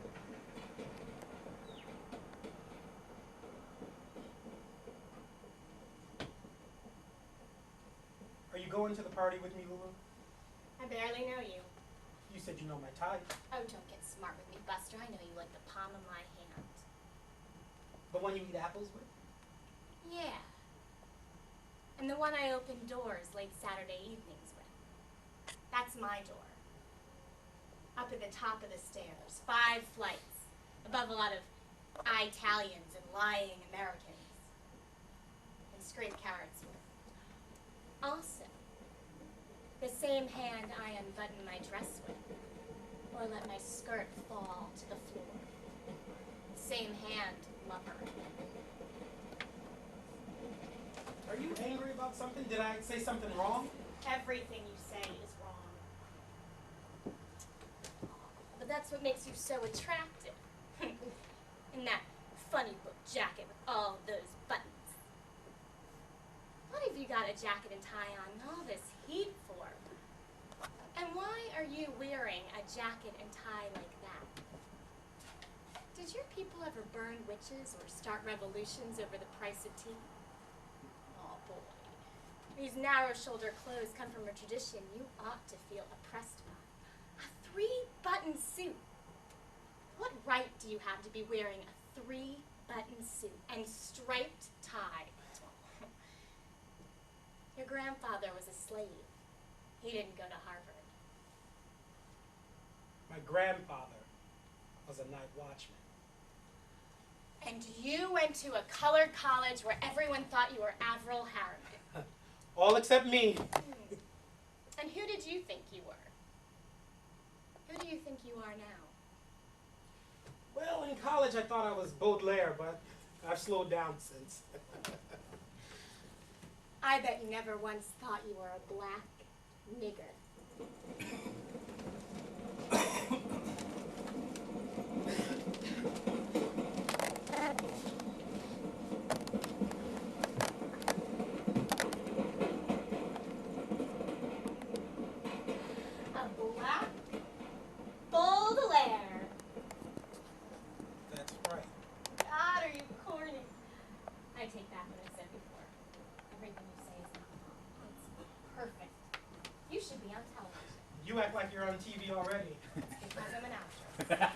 Are you going to the party with me, Lulu? I barely know you. You said you know my type. Oh, don't get smart with me, Buster. I know you like the palm of my hand. The one you eat apples with? Yeah. And the one I open doors late Saturday evenings with. That's my door. Up at the top of the stairs, 5 flights, above a lot of Italians and lying Americans. And scrape carrots with. Also, the same hand I unbutton my dress with, or let my skirt fall to the floor. Same hand, lover. Are you angry about something? Did I say something wrong? Everything you say is wrong. But that's what makes you so attractive. In that funny book jacket with all those buttons. What have you got a jacket and tie on all this heat for? And why are you wearing a jacket and tie like that? Did your people ever burn witches or start revolutions over the price of tea? Oh boy. These narrow-shoulder clothes come from a tradition you ought to feel oppressed by. A 3-button suit. What right do you have to be wearing a 3-button suit and striped tie? Your grandfather was a slave. He didn't go to Harvard. My grandfather was a night watchman. And you went to a colored college where everyone thought you were Avril Harriman. All except me. And who did you think you were? Who do you think you are now? Well, in college I thought I was Baudelaire, but I've slowed down since. I bet you never once thought you were a black nigger. A black Baudelaire. That's right. God, are you corny? I take back what I said before. Everything you say is not wrong. It's perfect. You should be on television. You act like you're on TV already. Because I'm an actress.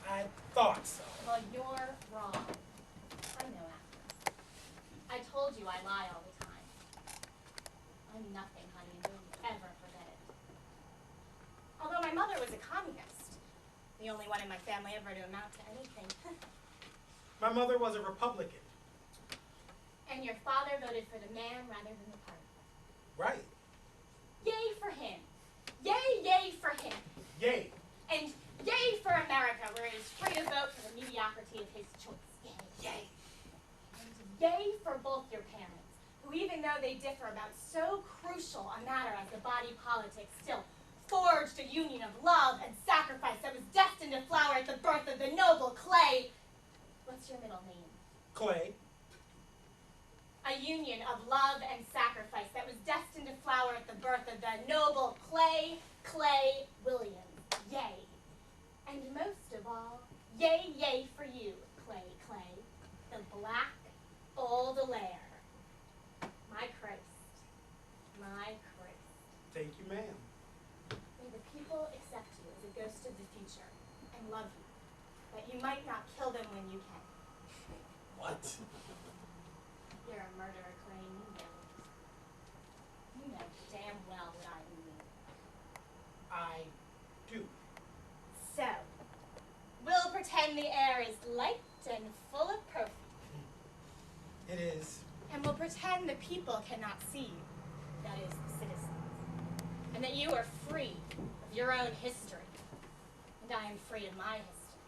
I thought so. Well, you're wrong. I'm no actress. I told you I lie all the time. I'm nothing, honey, and don't ever forget it. Although my mother was a communist. The only one in my family ever to amount to anything. My mother was a Republican. And your father voted for the man rather than the party. Right. Yay for him. Yay, yay for him. Yay. And yay for America, where it is free to vote for the mediocrity of his choice. Yay, yay. And yay for both your parents, who even though they differ about so crucial a matter as the body politic, still forged a union of love and sacrifice that was destined to flower at the birth of the noble Clay. What's your middle name? Clay. A union of love and sacrifice that was destined to flower at the birth of the noble Clay Williams. Yay. And most of all, yay, yay for you, Clay, the black Baudelaire. My Christ. My Christ. Thank you, ma'am. May the people accept you as a ghost of the future and love you, but you might not kill them when you can. What? You're a murderer, Clay, and you know it. You know damn well what I mean. I do. So, we'll pretend the air is light and full of perfume. It is. And we'll pretend the people cannot see you, that is, the citizens. And that you are free of your own history. And I am free of my history.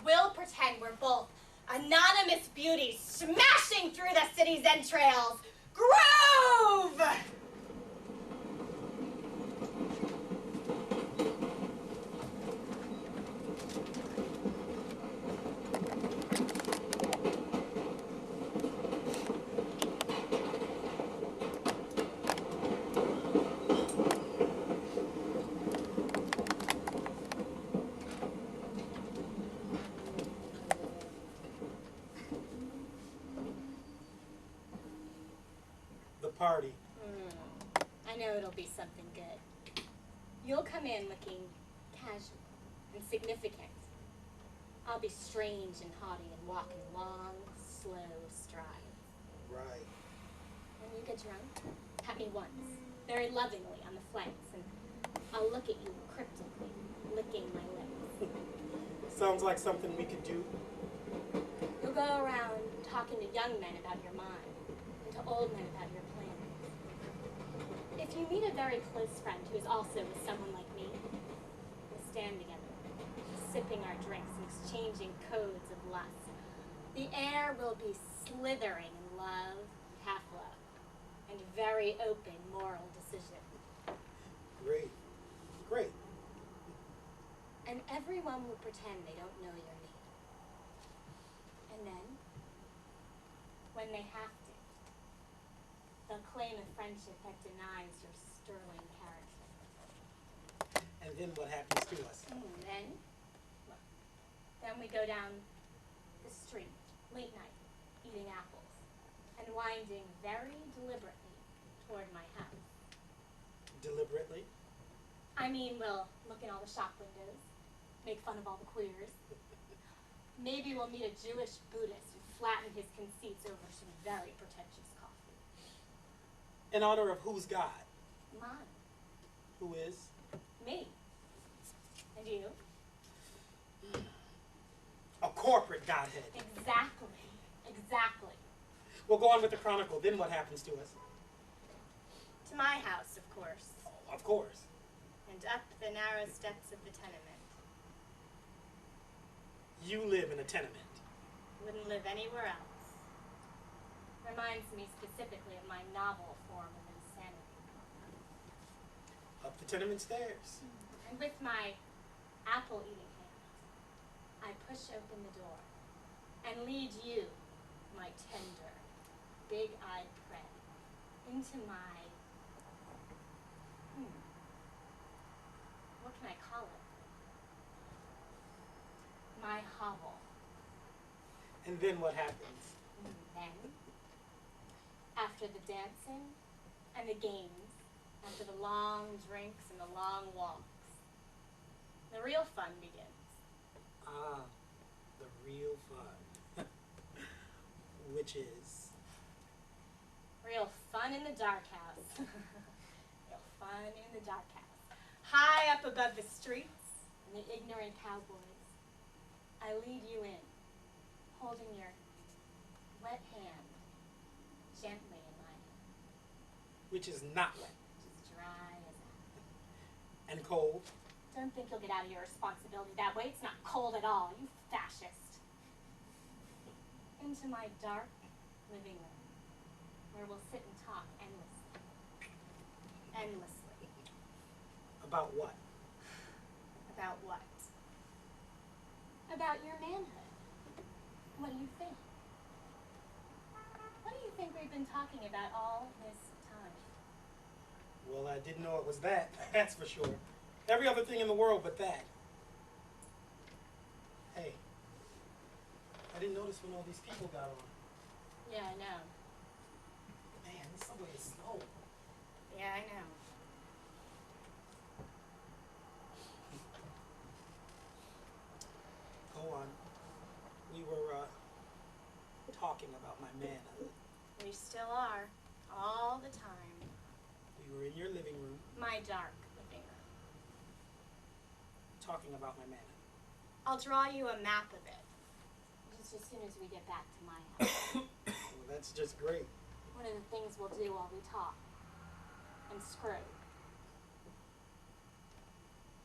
We'll pretend we're both anonymous beauties smashing through the city's entrails. Groove! You'll come in looking casual and significant. I'll be strange and haughty and walk in long, slow strides. Right. When you get drunk, pat me once, very lovingly on the flanks, and I'll look at you cryptically, licking my lips. Sounds like something we could do. You'll go around talking to young men about your mind, and to old men about your plans. If you meet a very close friend who is also with someone like me, we'll stand together, sipping our drinks and exchanging codes of lust. The air will be slithering in love, half-love, and very open moral decision. Great. Great. And everyone will pretend they don't know your name. And then, when they have to, they'll claim a friendship that denies your sterling character. And then what happens to us? Then we go down the street, late night, eating apples, and winding very deliberately toward my house. Deliberately? I mean, we'll look in all the shop windows, make fun of all the queers. Maybe we'll meet a Jewish Buddhist and flatten his conceits over some very pretentious coffee. In honor of whose God? Mine. Who is? Me. And you? A corporate godhead. Exactly. Exactly. We'll go on with the chronicle. Then what happens to us? To my house, of course. Oh, of course. And up the narrow steps of the tenement. You live in a tenement. Wouldn't live anywhere else. Reminds me specifically of my novel form of insanity. Up the tenement stairs. And with my apple-eating hand, I push open the door and lead you, my tender, big-eyed prey, into my, what can I call it? My hovel. And then what happens? And then, after the dancing and the games, after the long drinks and the long walks, the real fun begins. Ah, the real fun. Which is? Real fun in the dark house. Real fun in the dark house. High up above the streets and the ignorant cowboys, I lead you in, holding your wet hand gently in my hand. Which is not wet. Just dry as that. And cold. Don't think you'll get out of your responsibility that way. It's not cold at all, you fascist. Into my dark living room, where we'll sit and talk endlessly. Endlessly. About what? About what? About your manhood. What do you think? What do you think we've been talking about all this time? Well, I didn't know it was that. That's for sure. Every other thing in the world but that. Hey, I didn't notice when all these people got on. Yeah, I know. Man, this subway is slow. Yeah, I know. Go on. We were, talking about my manhood. We still are. All the time. We were in your living room My dark living room. talking about my manhood. I'll draw you a map of it. Just as soon as we get back to my house. Well, that's just great. One of the things we'll do while we talk. And screw.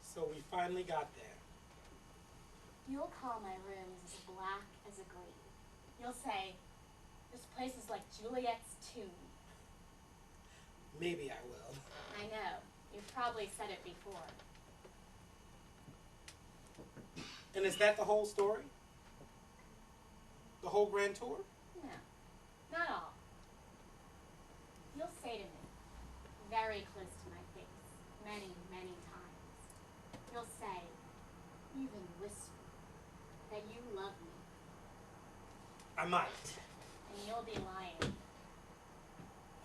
So we finally got there. You'll call my rooms as black as a grave. You'll say, this place is like Juliet's tomb. Maybe I will. I know. You've probably said it before. And is that the whole story? The whole grand tour? No. Not all. You'll say to me, very close to my face, many, many times, you'll say, even whisper, that you love me. I might. And you'll be lying.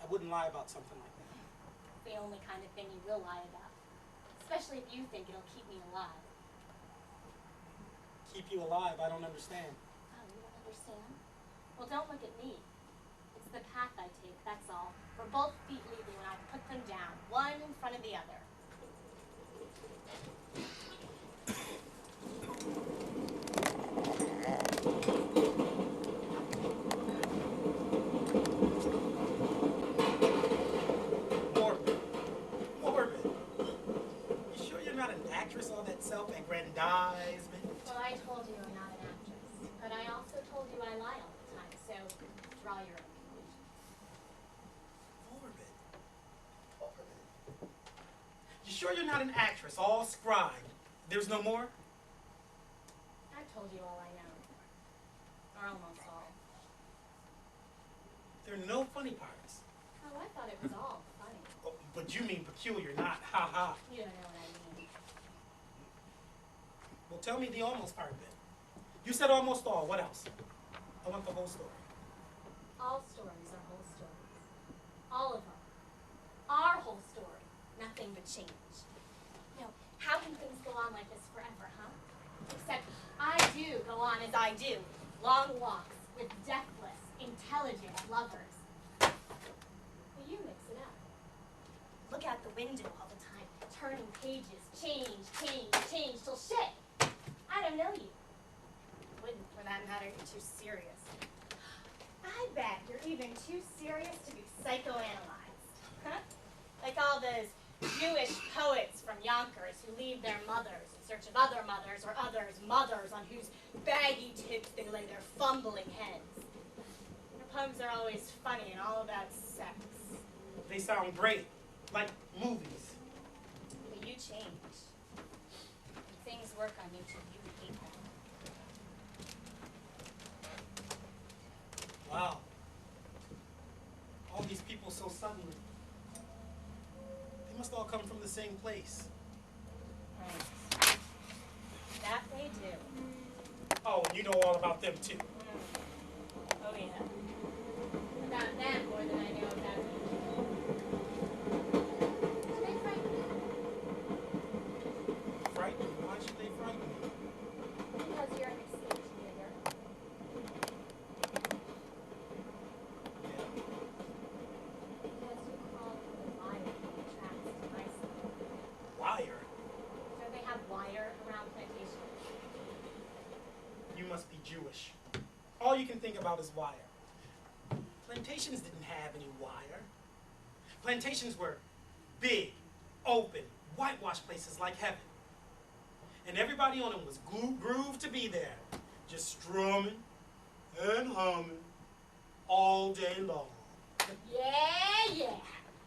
I wouldn't lie about something like that. The only kind of thing you will lie about. Especially if you think it'll keep me alive. Keep you alive? I don't understand. Oh, you don't understand? Well, don't look at me. It's the path I take, that's all. For both feet leaving when I put them down, one in front of the other. Morbid. You sure you're not an actress, all that self-aggrandizement? Well, I told you I'm not an actress, but I also told you I lie all the time, so draw your own conclusion. Morbid. You sure you're not an actress, all scribed? There's no more? I've told you all I know. Or almost all. There are no funny parts. Oh, I thought it was all funny. Oh, but you mean peculiar, not ha-ha. You don't know what I mean. Well, tell me the almost part then. You said almost all. What else? I want the whole story. All stories are whole stories. All of them. Our whole story. Nothing but change. No, how can things go on like this forever, huh? Except I do go on as I do. Long walks with deathless, intelligent lovers. Well, you mix it up. Look out the window all the time, turning pages, change, till shit. I don't know you. Wouldn't, for that matter, you're too serious. I bet you're even too serious to be psychoanalyzed. Huh? Like all those Jewish poets from Yonkers who leave their mothers in search of other mothers or others' mothers on whose baggy tits they lay their fumbling heads. Their poems are always funny and all about sex. They sound great, like movies. But you change. When things work on you till you hate them. Wow. All these people so suddenly. They must all come from the same place. Right. That they do. Oh, and you know all about them too. Oh yeah. About them more than I know about you. Do they frighten you? Frightened? Why should they frighten me? Because you're an escaped nigger. Yeah. Because you called me the liar who attracts to myself. Wire? Don't they have wire around plantations? You must be Jewish. All you can think about is wire. Plantations didn't have any wire. Plantations were big, open, whitewashed places like heaven. And everybody on them was grooved to be there, just strumming and humming all day long. Yeah.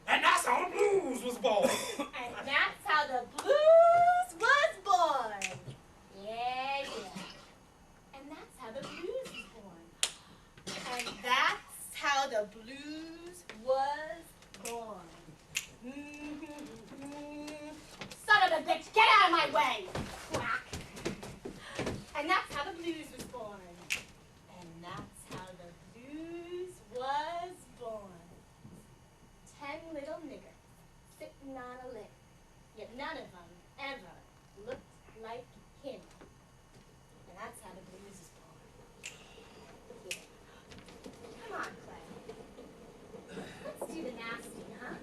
And that's how the blues was born. And that's how the blues was born. Yeah. And that's how the blues was born. And that's how the blues was born. Son of a bitch, get out of my way! Quack. And that's how the blues was born. And that's how the blues was born. 10 little niggers sitting on a lick. Yet none of them ever looked like him. And that's how the blues is born. Yeah. Come on, Clay. Let's do the nasty, huh?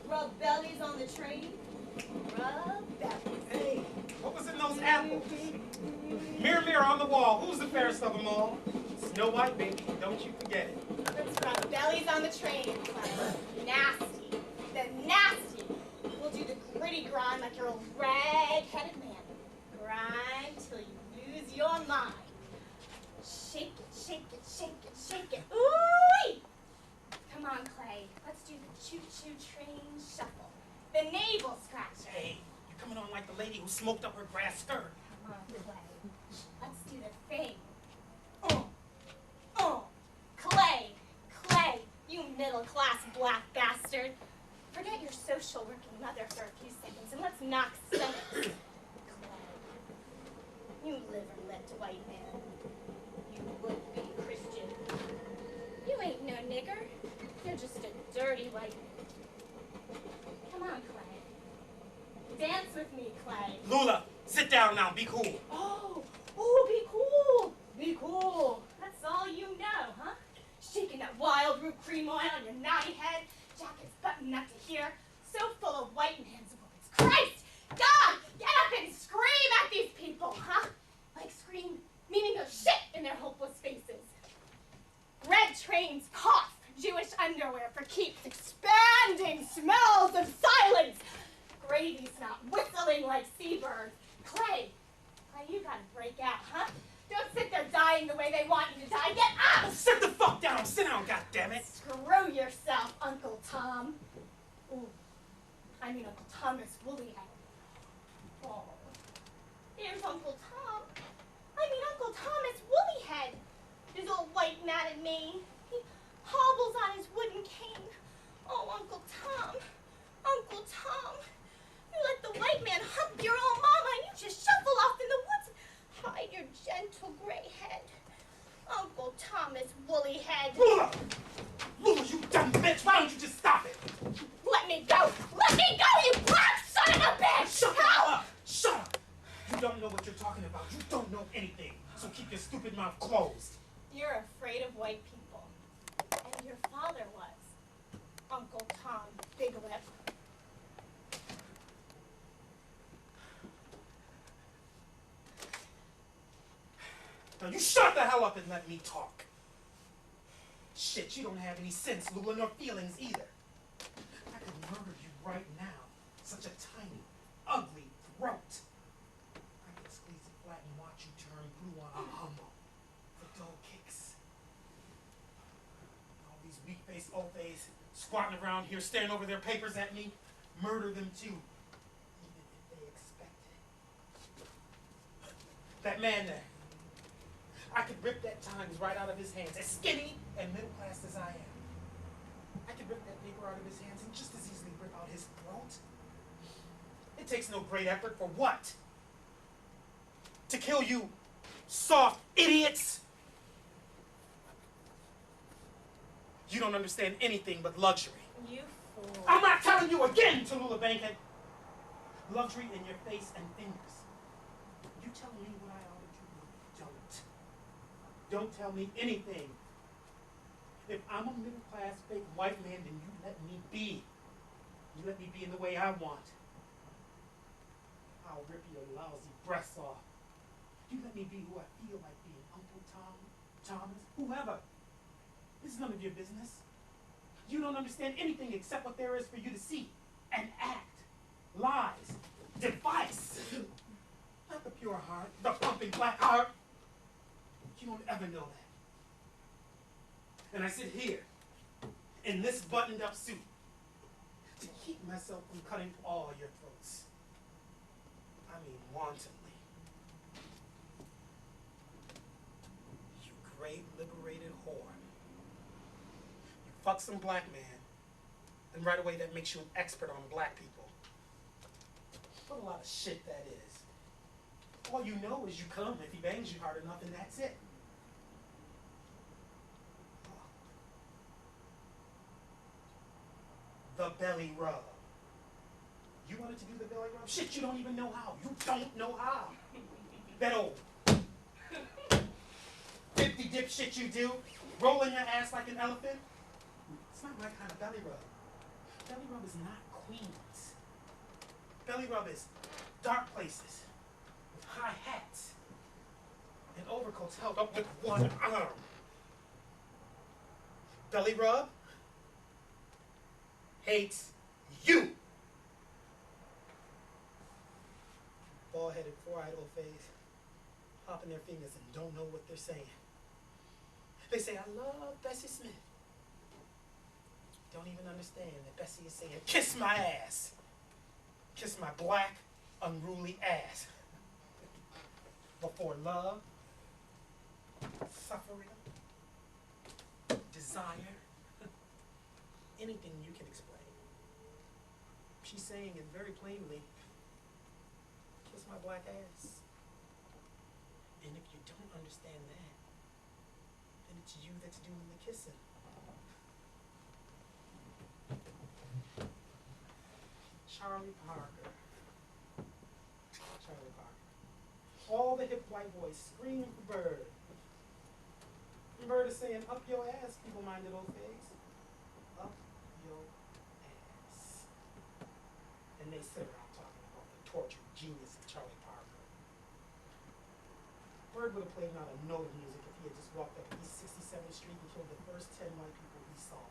Rub bellies on the train. Rub bellies. Hey, what was in those apples? Mirror, mirror on the wall, who's the fairest of them all? Snow White, baby, don't you forget it. Let's rub bellies on the train, Clay. Nasty. The nasty. We'll do the gritty grind like you're a rag-headed man. Grind till you lose your mind. Shake it, shake it, shake it, shake it. Ooh-wee! Come on, Clay. Let's do the choo-choo train shuffle. The navel scratcher. Hey, you're coming on like the lady who smoked up her grass skirt. Come on, Clay. Let's do the thing. Clay, you middle-class black bastard. Forget your social working mother for a few seconds and let's knock stomachs. Clay, you liver-lipped white man. You would-be Christian. You ain't no nigger. You're just a dirty white man. Come on, Clay. dance with me, Clay. Lula, sit down now. Be cool. Oh, be cool. Be cool. That's all you know, huh? Shaking that wild root cream oil on your naughty head, jackets buttoned up to here, so full of white man's words. Christ! God! Get up and scream at these people, huh? Like scream, meaning the shit in their hopeless faces. Red trains cough Jewish underwear for keeps, expanding smells of silence. Gravy smell whistling like seabirds. Clay, you gotta break out, huh? Don't sit there dying the way they want you to die. Get up! Sit the fuck down. Sit down, goddammit. Screw yourself, Uncle Tom. Ooh, I mean Uncle Thomas Woollyhead. Oh, here's Uncle Tom. I mean Uncle Thomas Woollyhead. His old white matted mane. He hobbles on his wooden cane. Oh, Uncle Tom. Uncle Tom. You let the white man hump your old mama and you just shuffle off in the woods. Hide your gentle gray head. Uncle Thomas Woollyhead. Lula! Lula, you dumb bitch. Why don't you just stop it? Let me go! Let me go, you black son of a bitch! Shut the hell up! Shut up! You don't know what you're talking about. You don't know anything. So keep your stupid mouth closed. You're afraid of white people. And your father was. Uncle Tom Big Lip. Now you shut the hell up and let me talk. Shit, you don't have any sense, Lula, nor feelings either. I could murder you right now. Such a tiny, ugly throat. I could squeeze it flat and watch you turn blue on a humble for dull kicks. All these weak-faced old fays squatting around here staring over their papers at me. Murder them too, even if they expect it. That man there. I could rip that Times right out of his hands, as skinny and middle class as I am. I could rip that paper out of his hands and just as easily rip out his throat. It takes no great effort for what? To kill you soft idiots? You don't understand anything but luxury. You fool. I'm not telling you again, Tallulah Bankhead. Luxury in your face and fingers. You tell me what I ought to do. Don't tell me anything. If I'm a middle-class fake white man, then you let me be. You let me be in the way I want. I'll rip your lousy breasts off. You let me be who I feel like being, Uncle Tom, Thomas, whoever. This is none of your business. You don't understand anything except what there is for you to see and act. Lies, device. Not the pure heart, the pumping black heart. You don't ever know that. And I sit here in this buttoned up suit to keep myself from cutting all your throats. I mean wantonly. You great liberated whore. You fuck some black man, and right away that makes you an expert on black people. What a lot of shit that is. All you know is you come if he bangs you hard enough, and that's it. The belly rub. You wanted to do the belly rub? Shit, you don't even know how. You don't know how. That old 50 dip shit you do, rolling your ass like an elephant. It's not my kind of belly rub. Belly rub is not Queens. Belly rub is dark places with high hats and overcoats held up with one arm. Belly rub hates you. Bald-headed, four-eyed old face, hopping their fingers and don't know what they're saying. They say, I love Bessie Smith. Don't even understand that Bessie is saying, kiss my ass. Kiss my black, unruly ass. Before love, suffering, desire, anything you can explain. She's saying it very plainly, kiss my black ass. And if you don't understand that, then it's you that's doing the kissing. Charlie Parker, All the hip white boys screaming for Bird. And Bird is saying, up your ass, people-minded old fags. Up your ass. And they sit around talking about the tortured genius of Charlie Parker. Bird would have played not a note of music if he had just walked up East 67th Street and killed the first 10 white people he saw.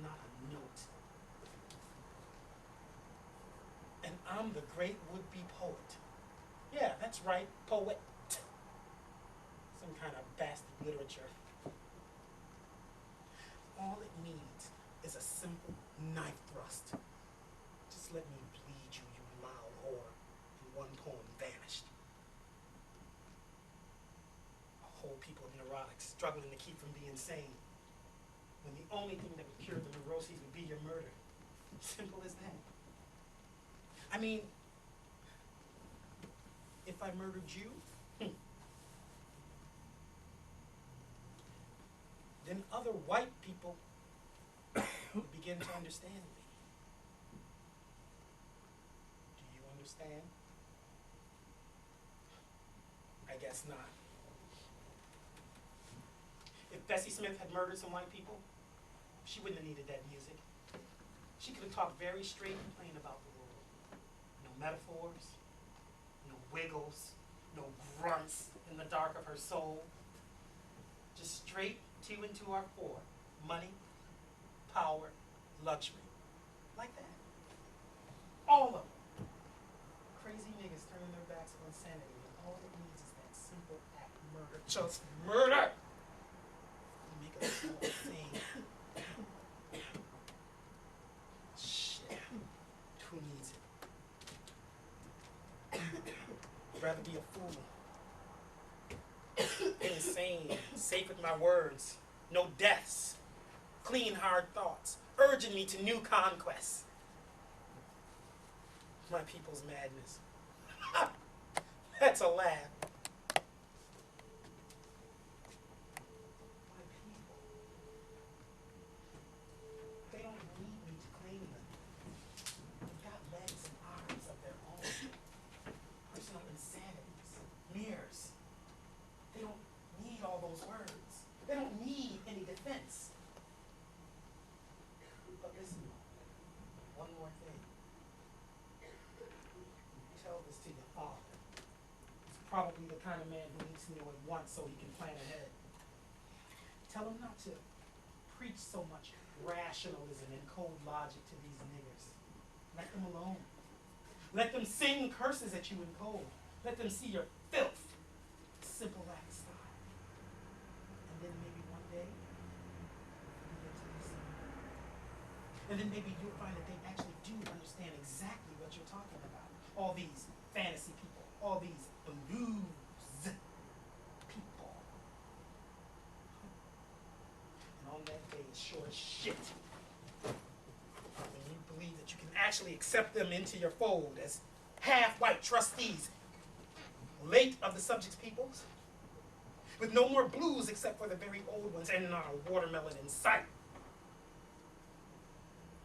Not a note. And I'm the great would-be poet. Yeah, that's right, poet. Some kind of bastard literature. All it needs is a simple knife thrust. Just let me bleed you, you loud whore. And one poem vanished. A whole people of neurotics struggling to keep from being sane. When the only thing that would cure the neuroses would be your murder. Simple as that. I mean, if I murdered you, then other white people would begin to understand me. Do you understand? I guess not. If Bessie Smith had murdered some white people, she wouldn't have needed that music. She could have talked very straight and plain about the world. No metaphors, no wiggles, no grunts in the dark of her soul. Just straight 2 and 2 are 4. Money, power, luxury. Like that. All of them. Crazy niggas turning their backs on sanity, and all it needs is that simple act, murder. Just murder! You make us all sane. Shit. Who needs it? I'd rather be a fool. Insane, safe with my words, no deaths, clean hard thoughts, urging me to new conquests. My people's madness. That's a laugh. My people. They don't need me to claim them. They've got legs and arms of their own. Personal insanities, mirrors. They don't need all those words. They don't need any defense. But listen, one more thing. Tell this to your father. He's probably the kind of man who needs to know it once so he can plan ahead. Tell him not to preach so much rationalism and cold logic to these niggers. Let them alone. Let them sing curses at you in cold. Let them see your filth. Simple act style. And then maybe one day, you'll get to listen. And then maybe you'll find that they actually do understand exactly what you're talking about. All these fantasy people, all these blues people. And on that day is sure as shit. When you believe that you can actually accept them into your fold as half-white trustees, late of the subject's peoples, with no more blues except for the very old ones and not a watermelon in sight.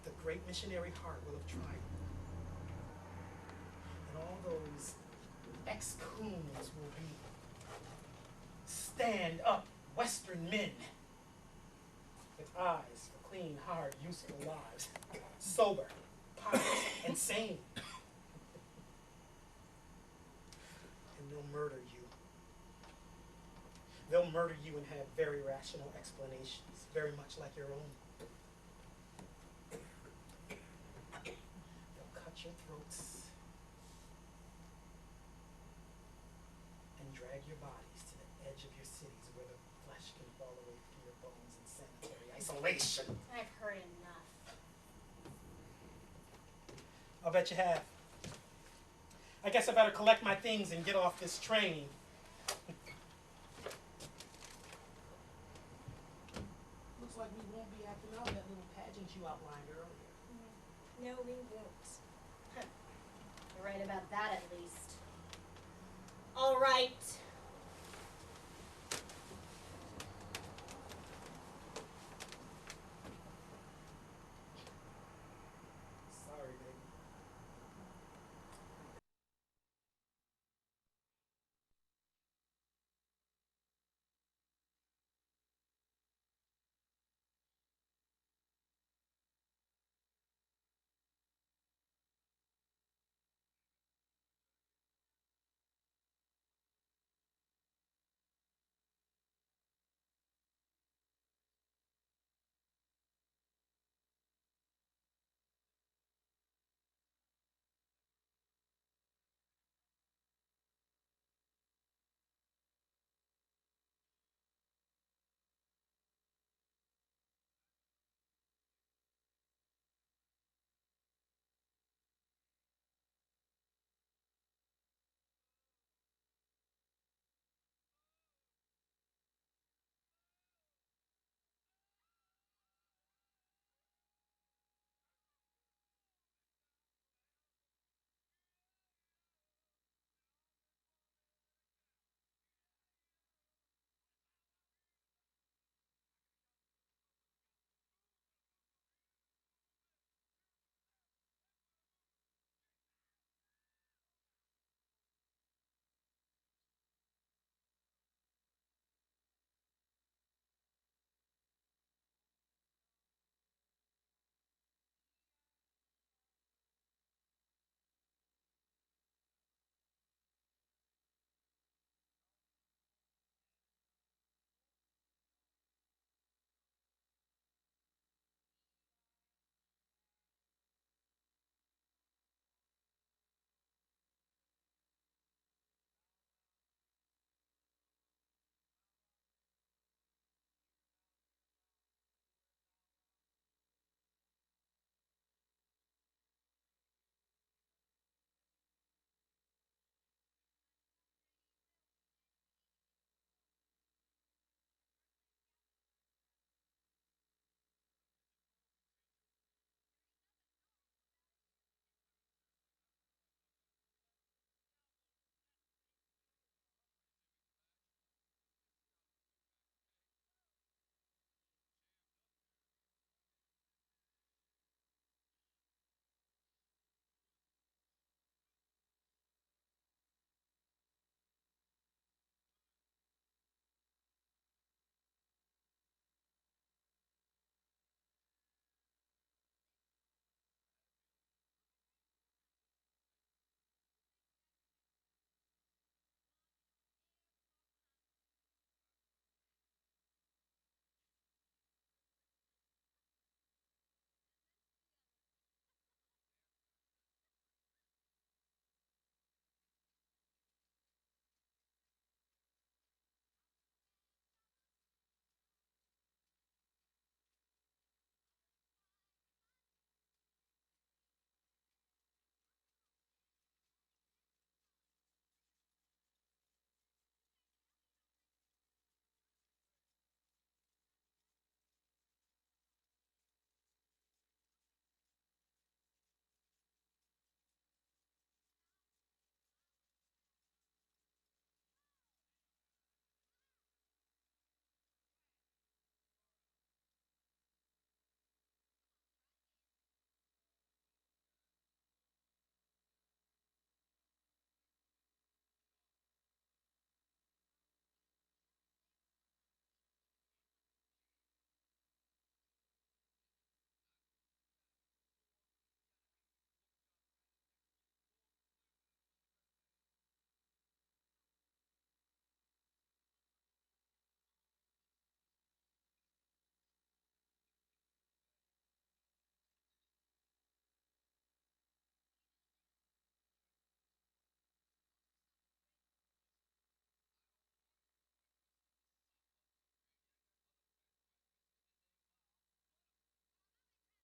The great missionary heart will have triumphed. And all those ex-coons will be stand-up Western men with eyes for clean, hard, useful lives, sober, pious, and sane. And they'll murder you. They'll murder you and have very rational explanations, very much like your own. They'll cut your throats and drag your bodies to the edge of your cities where the flesh can fall away through your bones in sanitary isolation. I've heard enough. I'll bet you have. I guess I better collect my things and get off this train. Looks like we won't be acting out that little pageant you outlined earlier. No, we won't. You're right about that, at least. All right.